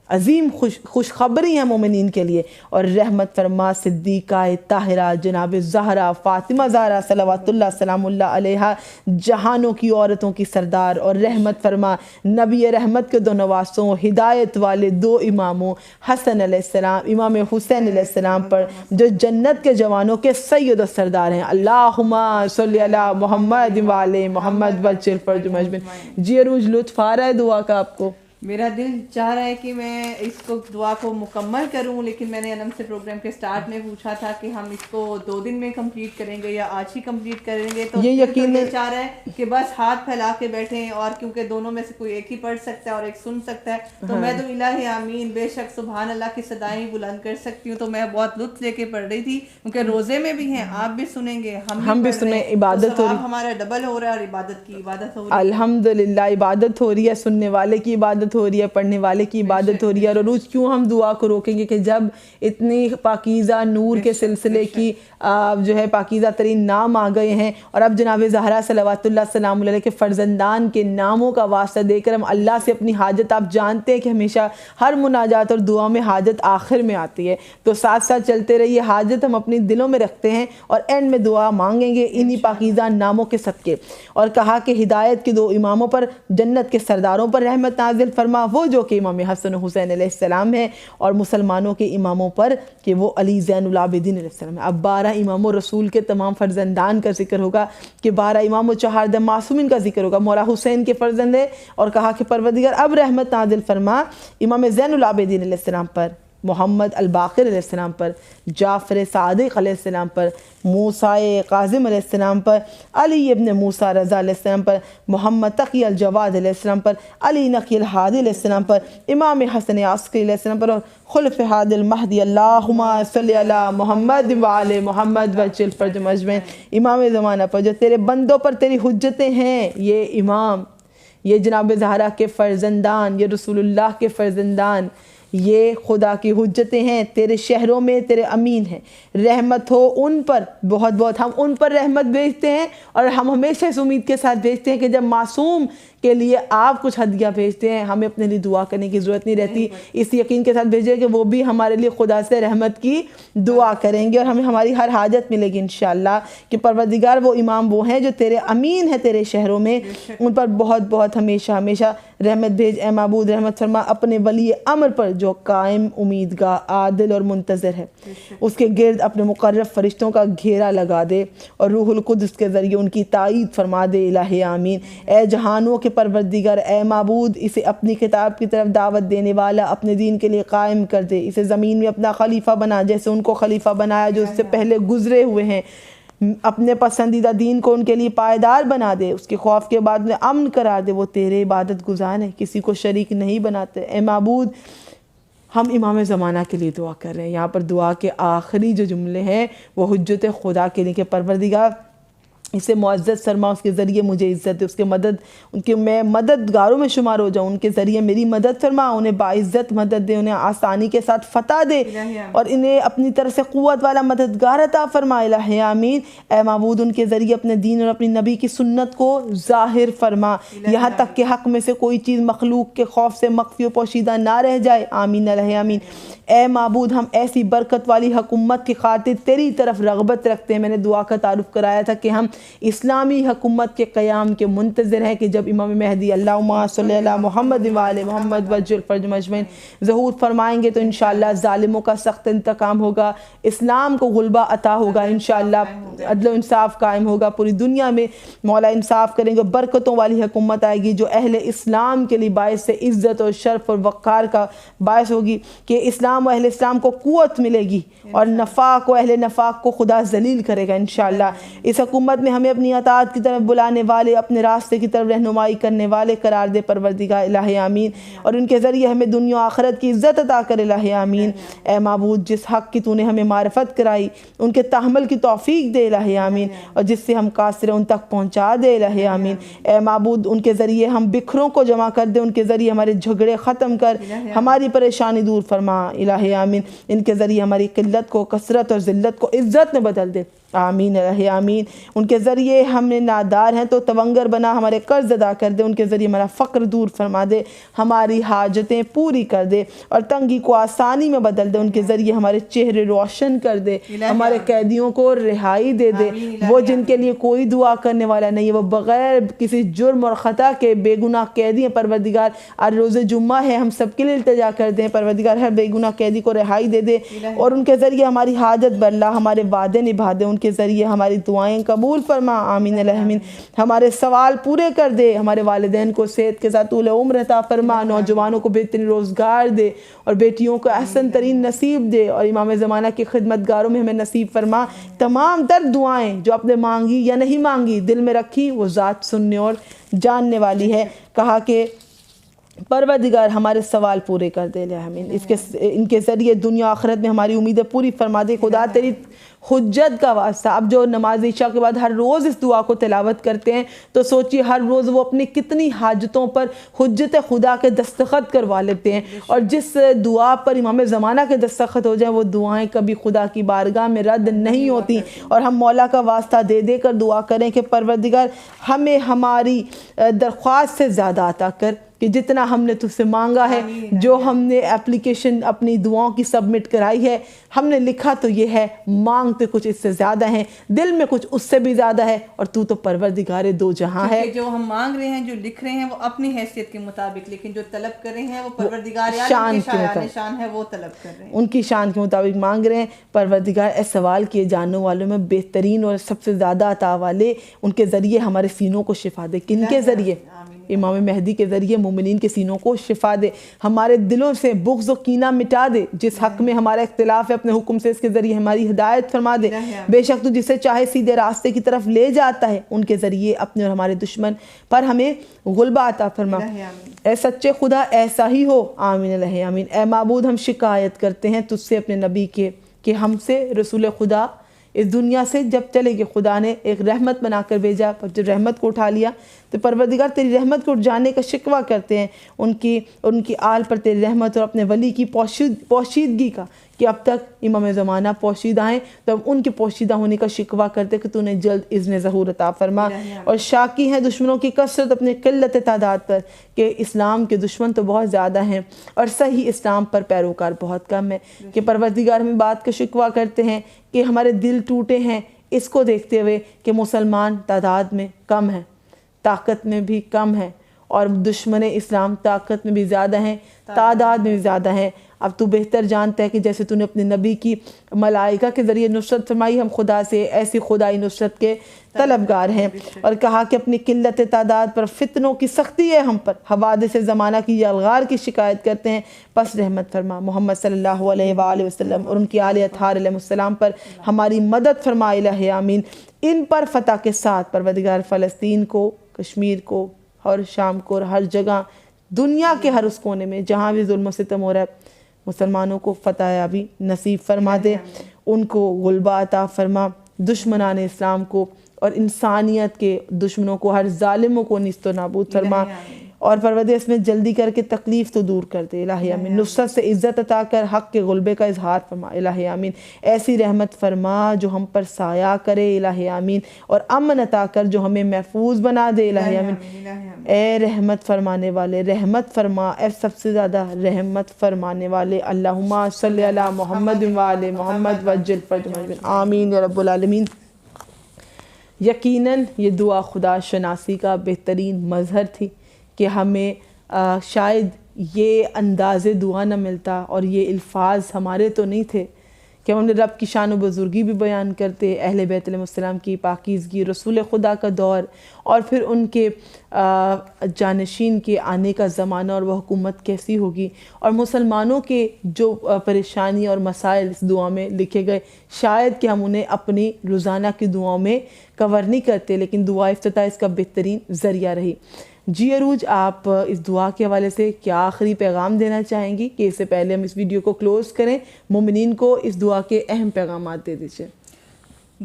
عظیم خوشخبری ہے مومنین کے لیے، اور رحمت فرما صدیقہ طاہرہ جناب زہرا فاطمہ زہرا صلوات اللہ سلام اللہ علیہا، جہانوں کی عورتوں کی سردار، اور رحمت فرما نبی رحمت کے دو نواسوں، ہدایت والے دو اماموں، حسن علیہ السلام، امام حسین علیہ السلام پر، جو جنت کے جوانوں کے سید و سردار ہیں۔ اللہم صلی علی محمد وعلی محمد وجل فرج مجمعین۔ جی عروج لطف آ رہا ہے دعا کا آپ کو؟ میرا دل چاہ رہا ہے کہ میں اس کو دعا کو مکمل کروں، لیکن میں نے انم سے پروگرام کے سٹارٹ میں پوچھا تھا کہ ہم اس کو 2 دن میں کمپلیٹ کریں گے یا آج ہی کمپلیٹ کریں گے، تو یہ یقین چاہ رہا ہے کہ بس ہاتھ پھیلا کے بیٹھیں، اور کیونکہ دونوں میں سے کوئی ایک ہی پڑھ سکتا ہے اور ایک سن سکتا ہے، تو میں تو الہی آمین بے شک سبحان اللہ کی صدائیں بلند کر سکتی ہوں، تو میں بہت لطف لے کے پڑھ رہی تھی، کیونکہ روزے میں بھی ہیں، آپ بھی سنیں گے، ہم بھی سنیں، عبادت ہو رہی ہے، ہمارا ڈبل ہو رہا ہے، اور عبادت کی عبادت ہو رہی ہے، الحمدللہ عبادت ہو رہی ہے، سننے والے کی عبادت ہو رہی ہے، پڑھنے والے کی عبادت ہو رہی ہے۔ اور عروج کیوں ہم دعا کو روکیں گے کہ جب اتنی پاکیزہ نور کے سلسلے کی جو ہے پاکیزہ ترین نام آ گئے ہیں، اور اب جناب زہرا صلوات اللہ سلام علیہ کے فرزندان کے ناموں کا واسطہ دے کر ہم اللہ سے اپنی حاجت، آپ جانتے ہیں کہ ہمیشہ ہر مناجات اور دعا میں حاجت آخر میں آتی ہے، تو ساتھ ساتھ چلتے رہیے، حاجت ہم اپنی دلوں میں رکھتے ہیں اور اینڈ میں دعا مانگیں گے انہی پاکیزہ ناموں کے صدقے۔ اور کہا کہ ہدایت کے 2 اماموں پر، جنت کے سرداروں پر رحمت نازل فرما، وہ جو کہ امام حسن حسین علیہ السلام ہے، اور مسلمانوں کے اماموں پر کہ وہ علی زین العابدین علیہ السلام ہے۔ اب 12 امام رسول کے تمام فرزندان کا ذکر ہوگا کہ 12 امام و 4 معصومین کا ذکر ہوگا، مولا حسین کے فرزند ہے، اور کہا کہ پروردگار اب رحمت نازل فرما امام زین العابدین علیہ السلام پر، محمد الباقر علیہ السلام پر، جعفر صادق علیہ السلام پر، موسیٰ کاظم علیہ السلام پر، علی ابن موسیٰ رضا علیہ السلام پر، محمد تقی الجواد علیہ السلام پر، علی نقی الحادی علیہ السلام پر، امام حسن عسکری علیہ السلام پر، اور خلف ہادی المہدی اللہم صلی علی محمد وعلی محمد وجل فرج مجمعین، امام زمانہ پر، جو تیرے بندوں پر تیری حجتیں ہیں، یہ امام، یہ جناب زہرا کے فرزندان، یہ رسول اللہ کے فرزندان، یہ خدا کی حجتیں ہیں، تیرے شہروں میں تیرے امین ہیں، رحمت ہو ان پر بہت بہت، ہم ان پر رحمت بھیجتے ہیں اور ہم ہمیشہ اس امید کے ساتھ بھیجتے ہیں کہ جب معصوم کے لیے آپ کچھ ہدیہ بھیجتے ہیں ہمیں اپنے لیے دعا کرنے کی ضرورت نہیں رہتی، اس یقین کے ساتھ بھیجے کہ وہ بھی ہمارے لیے خدا سے رحمت کی دعا کریں گے اور ہمیں ہماری ہر حاجت ملے گی انشاءاللہ، کہ پروردگار وہ امام وہ ہیں جو تیرے امین ہیں تیرے شہروں میں، ان پر بہت بہت ہمیشہ ہمیشہ رحمت بھیج اے معبود، رحمت فرما اپنے ولی امر پر جو قائم امیدگاہ عادل اور منتظر ہے، اس کے گرد اپنے مقرب فرشتوں کا گھیرا لگا دے اور روح القدس کے ذریعے ان کی تائید فرما دے، الہ آمین۔ اے جہانوں کے پروردگار، اے معبود اسے اپنی کتاب کی طرف دعوت دینے والا اپنے دین کے لیے قائم کر دے، اسے زمین میں اپنا خلیفہ بنا جیسے ان کو خلیفہ بنایا جو اس سے پہلے گزرے ہوئے ہیں، اپنے پسندیدہ دین کو ان کے لیے پائیدار بنا دے، اس کے خوف کے بعد میں امن قرار دے، وہ تیرے عبادت گزار ہیں، کسی کو شریک نہیں بناتے۔ اے معبود ہم امام زمانہ کے لیے دعا کر رہے ہیں، یہاں پر دعا کے آخری جو جملے ہیں وہ حجت خدا کے لیے کہ پروردگار اسے معزز فرما، اس کے ذریعے مجھے عزت دے، اس کے مدد ان کے میں مددگاروں میں شمار ہو جاؤں، ان کے ذریعے میری مدد فرما، انہیں باعزت مدد دے، انہیں آسانی کے ساتھ فتح دے اور انہیں اپنی طرف سے قوت والا مددگار عطا فرما، الہ آمین۔ اے معبود ان کے ذریعے اپنے دین اور اپنی نبی کی سنت کو ظاہر فرما، یہاں تک کہ حق میں سے کوئی چیز مخلوق کے خوف سے مخفی و پوشیدہ نہ رہ جائے، آمین الہ آمین۔ اے معبود ہم ایسی برکت والی حکومت کی خاطر تیری طرف رغبت رکھتے ہیں، میں نے دعا کا تعارف کرایا تھا کہ ہم اسلامی حکومت کے قیام کے منتظر ہیں کہ جب امام مہدی اللہم صلی اللہ محمد وآل محمد وجل فرج مجمعین ظہور فرمائیں گے تو انشاءاللہ ظالموں کا سخت انتقام ہوگا، اسلام کو غلبہ عطا ہوگا، انشاءاللہ عدل و انصاف قائم ہوگا، پوری دنیا میں مولا انصاف کریں گے، برکتوں والی حکومت آئے گی جو اہل اسلام کے لیے باعث سے عزت اور شرف اور وقار کا باعث ہوگی کہ اسلام و اہل اسلام کو قوت ملے گی اور نفاق و اہل نفاق کو خدا ذلیل کرے گا انشاءاللہ۔ اس حکومت میں ہمیں اپنی اطاعت کی طرف بلانے والے، اپنے راستے کی طرف رہنمائی کرنے والے قرار دے پروردگار، الہ آمین، اور ان کے ذریعے ہمیں دنیا و آخرت کی عزت عطا کر، الہ آمین۔ اے معبود جس حق کی تو نے ہمیں معرفت کرائی ان کے تحمل کی توفیق دے، الہ آمین، اور جس سے ہم قاصر ان تک پہنچا دے، الہ آمین۔ اے معبود ان کے ذریعے ہم بکھروں کو جمع کر دے، ان کے ذریعے ہمارے جھگڑے ختم کر، ہماری پریشانی دور فرما، الہ آمین۔ ان کے ذریعے ہماری قلت کو کثرت اور ذلت کو عزت میں بدل دے، آمین الہ آمین۔ ان کے ذریعے ہم نادار ہیں تو تونگر بنا، ہمارے قرض ادا کر دے، ان کے ذریعے ہمارا فقر دور فرما دے، ہماری حاجتیں پوری کر دے اور تنگی کو آسانی میں بدل دے، ان کے ذریعے ہمارے چہرے روشن کر دے، ہمارے قیدیوں کو رہائی دے دے، وہ جن کے لیے کوئی دعا کرنے والا نہیں ہے، وہ بغیر کسی جرم اور خطا کے بے گناہ قیدی ہیں پروردگار، آج روز جمعہ ہے، ہم سب کے لیے التجا کر دیں پروردگار، ہر بے گناہ قیدی کو رہائی دے دے اور ان کے ذریعے ہماری حاجت برلا، ہمارے وعدے نبھا دے، ان کے ذریعے ہماری دعائیں قبول فرما، آمین الہ آمین۔ ہمارے سوال پورے کر دے، ہمارے والدین کو صحت کے ساتھ طول عمر عطا فرما، نوجوانوں کو بہترین روزگار دے اور بیٹیوں کو احسن ترین نصیب دے اور امام زمانہ کی خدمتگاروں میں ہمیں نصیب فرما۔ تمام تر دعائیں جو آپ نے مانگی یا نہیں مانگی دل میں رکھی وہ ذات سننے اور جاننے والی ہے، کہا کہ پروردگار ہمارے سوال پورے کر دے، آمین۔ ان کے ذریعے دنیا آخرت میں ہماری امیدیں پوری فرما دے، خدا تیری حجت کا واسطہ۔ اب جو نماز عشاء کے بعد ہر روز اس دعا کو تلاوت کرتے ہیں تو سوچیے ہر روز وہ اپنی کتنی حاجتوں پر حجت خدا کے دستخط کروا لیتے ہیں، اور جس دعا پر امام زمانہ کے دستخط ہو جائیں وہ دعائیں کبھی خدا کی بارگاہ میں رد نہیں ہوتی، اور ہم مولا کا واسطہ دے دے کر دعا کریں کہ پروردگار ہمیں ہماری درخواست سے زیادہ عطا کر، کہ جتنا ہم نے تجھ سے مانگا ہے، جو ہم نے اپلیکیشن اپنی دعاؤں کی سبمٹ کرائی ہے، ہم نے لکھا تو یہ ہے، مانگتے کچھ اس سے زیادہ ہیں، دل میں کچھ اس سے بھی زیادہ ہے، اور تو پروردگار دو جہاں ہے۔ جو ہم مانگ رہے ہیں، جو لکھ رہے ہیں وہ اپنی حیثیت کے مطابق، لیکن جو طلب کر رہے ہیں وہ پروردگار شان ہے، وہ طلب کر رہے ہیں، ان کی شان کے مطابق مانگ رہے ہیں۔ پروردگار اے سوال کیے جاننے والوں میں بہترین اور سب سے زیادہ عطا والے، ان کے ذریعے ہمارے سینوں کو شفا دے۔ کن کے ذریعے؟ امام مہدی کے ذریعے مومنین کے سینوں کو شفا دے، ہمارے دلوں سے بغض و کینہ مٹا دے، جس حق میں ہمارا اختلاف ہے اپنے حکم سے اس کے ذریعے ہماری ہدایت فرما دے، بے شک تو جسے چاہے سیدھے راستے کی طرف لے جاتا ہے، ان کے ذریعے اپنے اور ہمارے دشمن پر ہمیں غلبہ عطا فرما۔ اے سچے خدا ایسا ہی ہو، آمین الہ آمین۔ اے معبود ہم شکایت کرتے ہیں تجھ سے اپنے نبی کے کہ ہم سے رسول خدا اس دنیا سے جب چلے گئے، خدا نے ایک رحمت بنا کر بھیجا، پر جب رحمت کو اٹھا لیا تو پروردگار تیری رحمت کو اٹھ جانے کا شکوہ کرتے ہیں، ان کی آل پر تیری رحمت اور اپنے ولی کی پوشیدگی کا، کہ اب تک امام زمانہ پوشیدہ ہیں تو اب ان کے پوشیدہ ہونے کا شکوہ کرتے کہ تو انہیں جلد اذن ظہور عطا فرما، اور شاکی ہیں دشمنوں کی کثرت اپنے قلت تعداد پر، کہ اسلام کے دشمن تو بہت زیادہ ہیں اور صحیح اسلام پر پیروکار بہت کم ہے، کہ پروردگار ہمیں بات کا شکوہ کرتے ہیں کہ ہمارے دل ٹوٹے ہیں اس کو دیکھتے ہوئے کہ مسلمان تعداد میں کم ہیں، طاقت میں بھی کم ہیں، اور دشمن اسلام طاقت میں بھی زیادہ ہیں، تعداد میں بھی زیادہ ہیں۔ اب تو بہتر جانتا ہے کہ جیسے تو نے اپنے نبی کی ملائکہ کے ذریعے نصرت فرمائی، ہم خدا سے ایسی خدائی نصرت کے طلبگار ہیں، اور کہا کہ اپنی قلت تعداد پر فتنوں کی سختی ہے ہم پر، حوادث زمانہ کی یا الغار کی شکایت کرتے ہیں، پس رحمت فرما محمد صلی اللہ علیہ وآلہ وسلم اور ان کی آل اطہار علیہ السلام پر ہماری مدد فرما الہ آمین۔ ان پر فتح کے ساتھ پروردگار فلسطین کو، کشمیر کو اور شام کو اور ہر جگہ دنیا کے ہر اس کونے میں جہاں بھی ظلم و ستم ہو رہا ہے مسلمانوں کو فتح یابی نصیب فرما دے، ان کو غلبہ عطا فرما، دشمنان اسلام کو اور انسانیت کے دشمنوں کو، ہر ظالموں کو نیست و نابود فرما، اور پروردگار اس میں جلدی کر کے تکلیف تو دور کر دے الہی آمین، نصرت سے عزت عطا کر حق کے غلبے کا اظہار فرما الہی آمین، ایسی رحمت فرما جو ہم پر سایہ کرے الہی آمین، اور امن عطا کر جو ہمیں محفوظ بنا دے الہی آمین۔ اے رحمت فرمانے والے رحمت فرما، اے سب سے زیادہ رحمت فرمانے والے، اللہم صلی علی محمد وآل محمد وعجل فرجهم آمین یا رب العالمین۔ یقیناً یہ دعا خدا شناسی کا بہترین مظہر تھی کہ ہمیں شاید یہ انداز دعا نہ ملتا اور یہ الفاظ ہمارے تو نہیں تھے کہ ہم نے رب کی شان و بزرگی بھی بیان کرتے، اہل بیت علیہ السلام کی پاکیزگی، رسول خدا کا دور، اور پھر ان کے جانشین کے آنے کا زمانہ اور وہ حکومت کیسی ہوگی، اور مسلمانوں کے جو پریشانی اور مسائل اس دعا میں لکھے گئے، شاید کہ ہم انہیں اپنی روزانہ کی دعاؤں میں کور نہیں کرتے، لیکن دعا افتتاح اس کا بہترین ذریعہ رہی۔ جی عروج، آپ اس دعا کے حوالے سے کیا آخری پیغام دینا چاہیں گی کہ اس سے پہلے ہم اس ویڈیو کو کلوز کریں؟ مومنین کو اس دعا کے اہم پیغامات دے دیجئے۔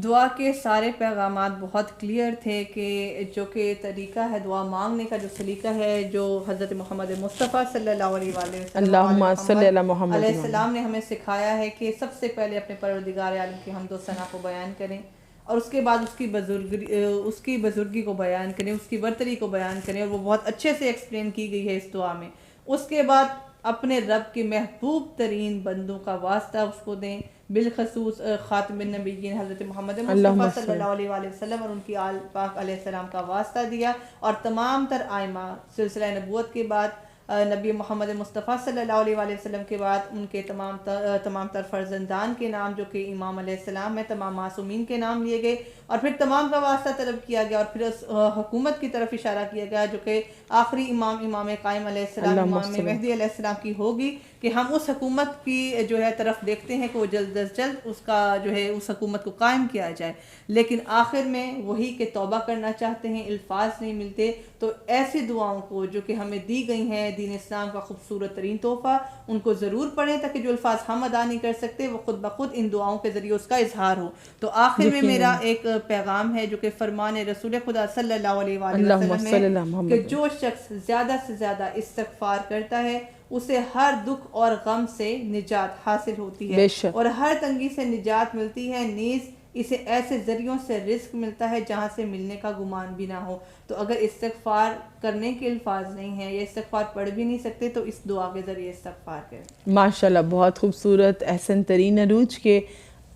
دعا کے سارے پیغامات بہت کلیئر تھے کہ جو کہ طریقہ ہے دعا مانگنے کا، جو سلیقہ ہے جو حضرت محمد مصطفیٰ صلی اللہ علیہ وسلم اللہم صلی علی محمد علیہ السلام نے ہمیں سکھایا ہے کہ سب سے پہلے اپنے پروردگار عالم کی حمد و ثنا کو بیان کریں، اور اس کے بعد اس کی بزرگی کو بیان کریں، اس کی برتری کو بیان کریں، اور وہ بہت اچھے سے ایکسپلین کی گئی ہے اس دعا میں۔ اس کے بعد اپنے رب کے محبوب ترین بندوں کا واسطہ اس کو دیں، بالخصوص خاتم النبیین حضرت محمد مصطفیٰ صلی اللہ علیہ وآلہ وسلم اور ان کی آل پاک علیہ السلام کا واسطہ دیا، اور تمام تر آئمہ سلسلہ نبوت کے بعد نبی محمد مصطفیٰ صلی اللہ علیہ وآلہ وسلم کے بعد ان کے تمام تر فرزندان کے نام جو کہ امام علیہ السلام ہے، تمام معصومین کے نام لیے گئے، اور پھر تمام کا واسطہ طلب کیا گیا، اور پھر اس حکومت کی طرف اشارہ کیا گیا جو کہ آخری امام قائم علیہ السلام، امام مہدی علیہ السلام کی ہوگی، کہ ہم اس حکومت کی جو ہے طرف دیکھتے ہیں کہ وہ جلد از جلد اس کا جو ہے اس حکومت کو قائم کیا جائے، لیکن آخر میں وہی کہ توبہ کرنا چاہتے ہیں، الفاظ نہیں ملتے، تو ایسی دعاؤں کو جو کہ ہمیں دی گئی ہیں دین اسلام کا خوبصورت ترین تحفہ، ان کو ضرور پڑھیں تاکہ جو الفاظ ہم ادا نہیں کر سکتے وہ خود بخود ان دعاؤں کے ذریعے اس کا اظہار ہو۔ تو آخر میں میرا ایک پیغام ہے جو کہ فرمان رسول خدا صلی اللہ علیہ وآلہ وسلم ہے کہ جو شخص زیادہ سے زیادہ استغفار کرتا ہے اسے ہر دکھ اور غم سے نجات حاصل ہوتی ہے، اور ہر تنگی سے نجات ملتی ہے، نیز اسے ایسے ذریعوں سے رزق ملتا ہے جہاں سے ملنے کا گمان بھی نہ ہو۔ تو اگر استغفار کرنے کے الفاظ نہیں ہیں یا استغفار پڑھ بھی نہیں سکتے تو اس دعا کے ذریعے استغفار کریں۔ ماشاءاللہ، بہت خوبصورت احسن ترین عروج کے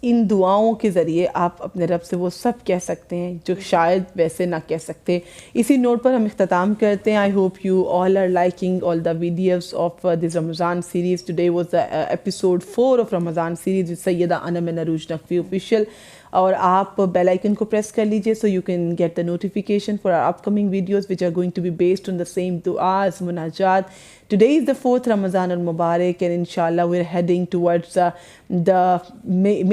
ان دعاؤں کے ذریعے آپ اپنے رب سے وہ سب کہہ سکتے ہیں جو شاید ویسے نہ کہہ سکتے۔ اسی نوٹ پر ہم اختتام کرتے ہیں۔ I hope you all are liking all the videos of this Ramzan series. Today was the episode 4 of Ramzan series with Syeda Anam Urooj Naqvi official, اور آپ بیل آئکن کو پریس کر لیجئے so you can get the notification for our upcoming videos which are going to be based on the same du'as, munajat. Today is the 4th Ramadan al-Mubarak, and inshallah we're heading towards the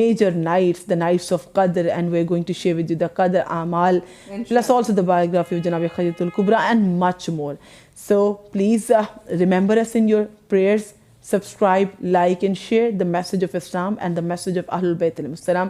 major nights, the nights of Qadr, and we're going to share with you the Qadr Amal, plus also the biography of Janab Khadijatul Kubra and much more. So please remember us in your prayers. subscribe, like and share the message of Islam and the message of Ahlul Bayt alayhim assalam.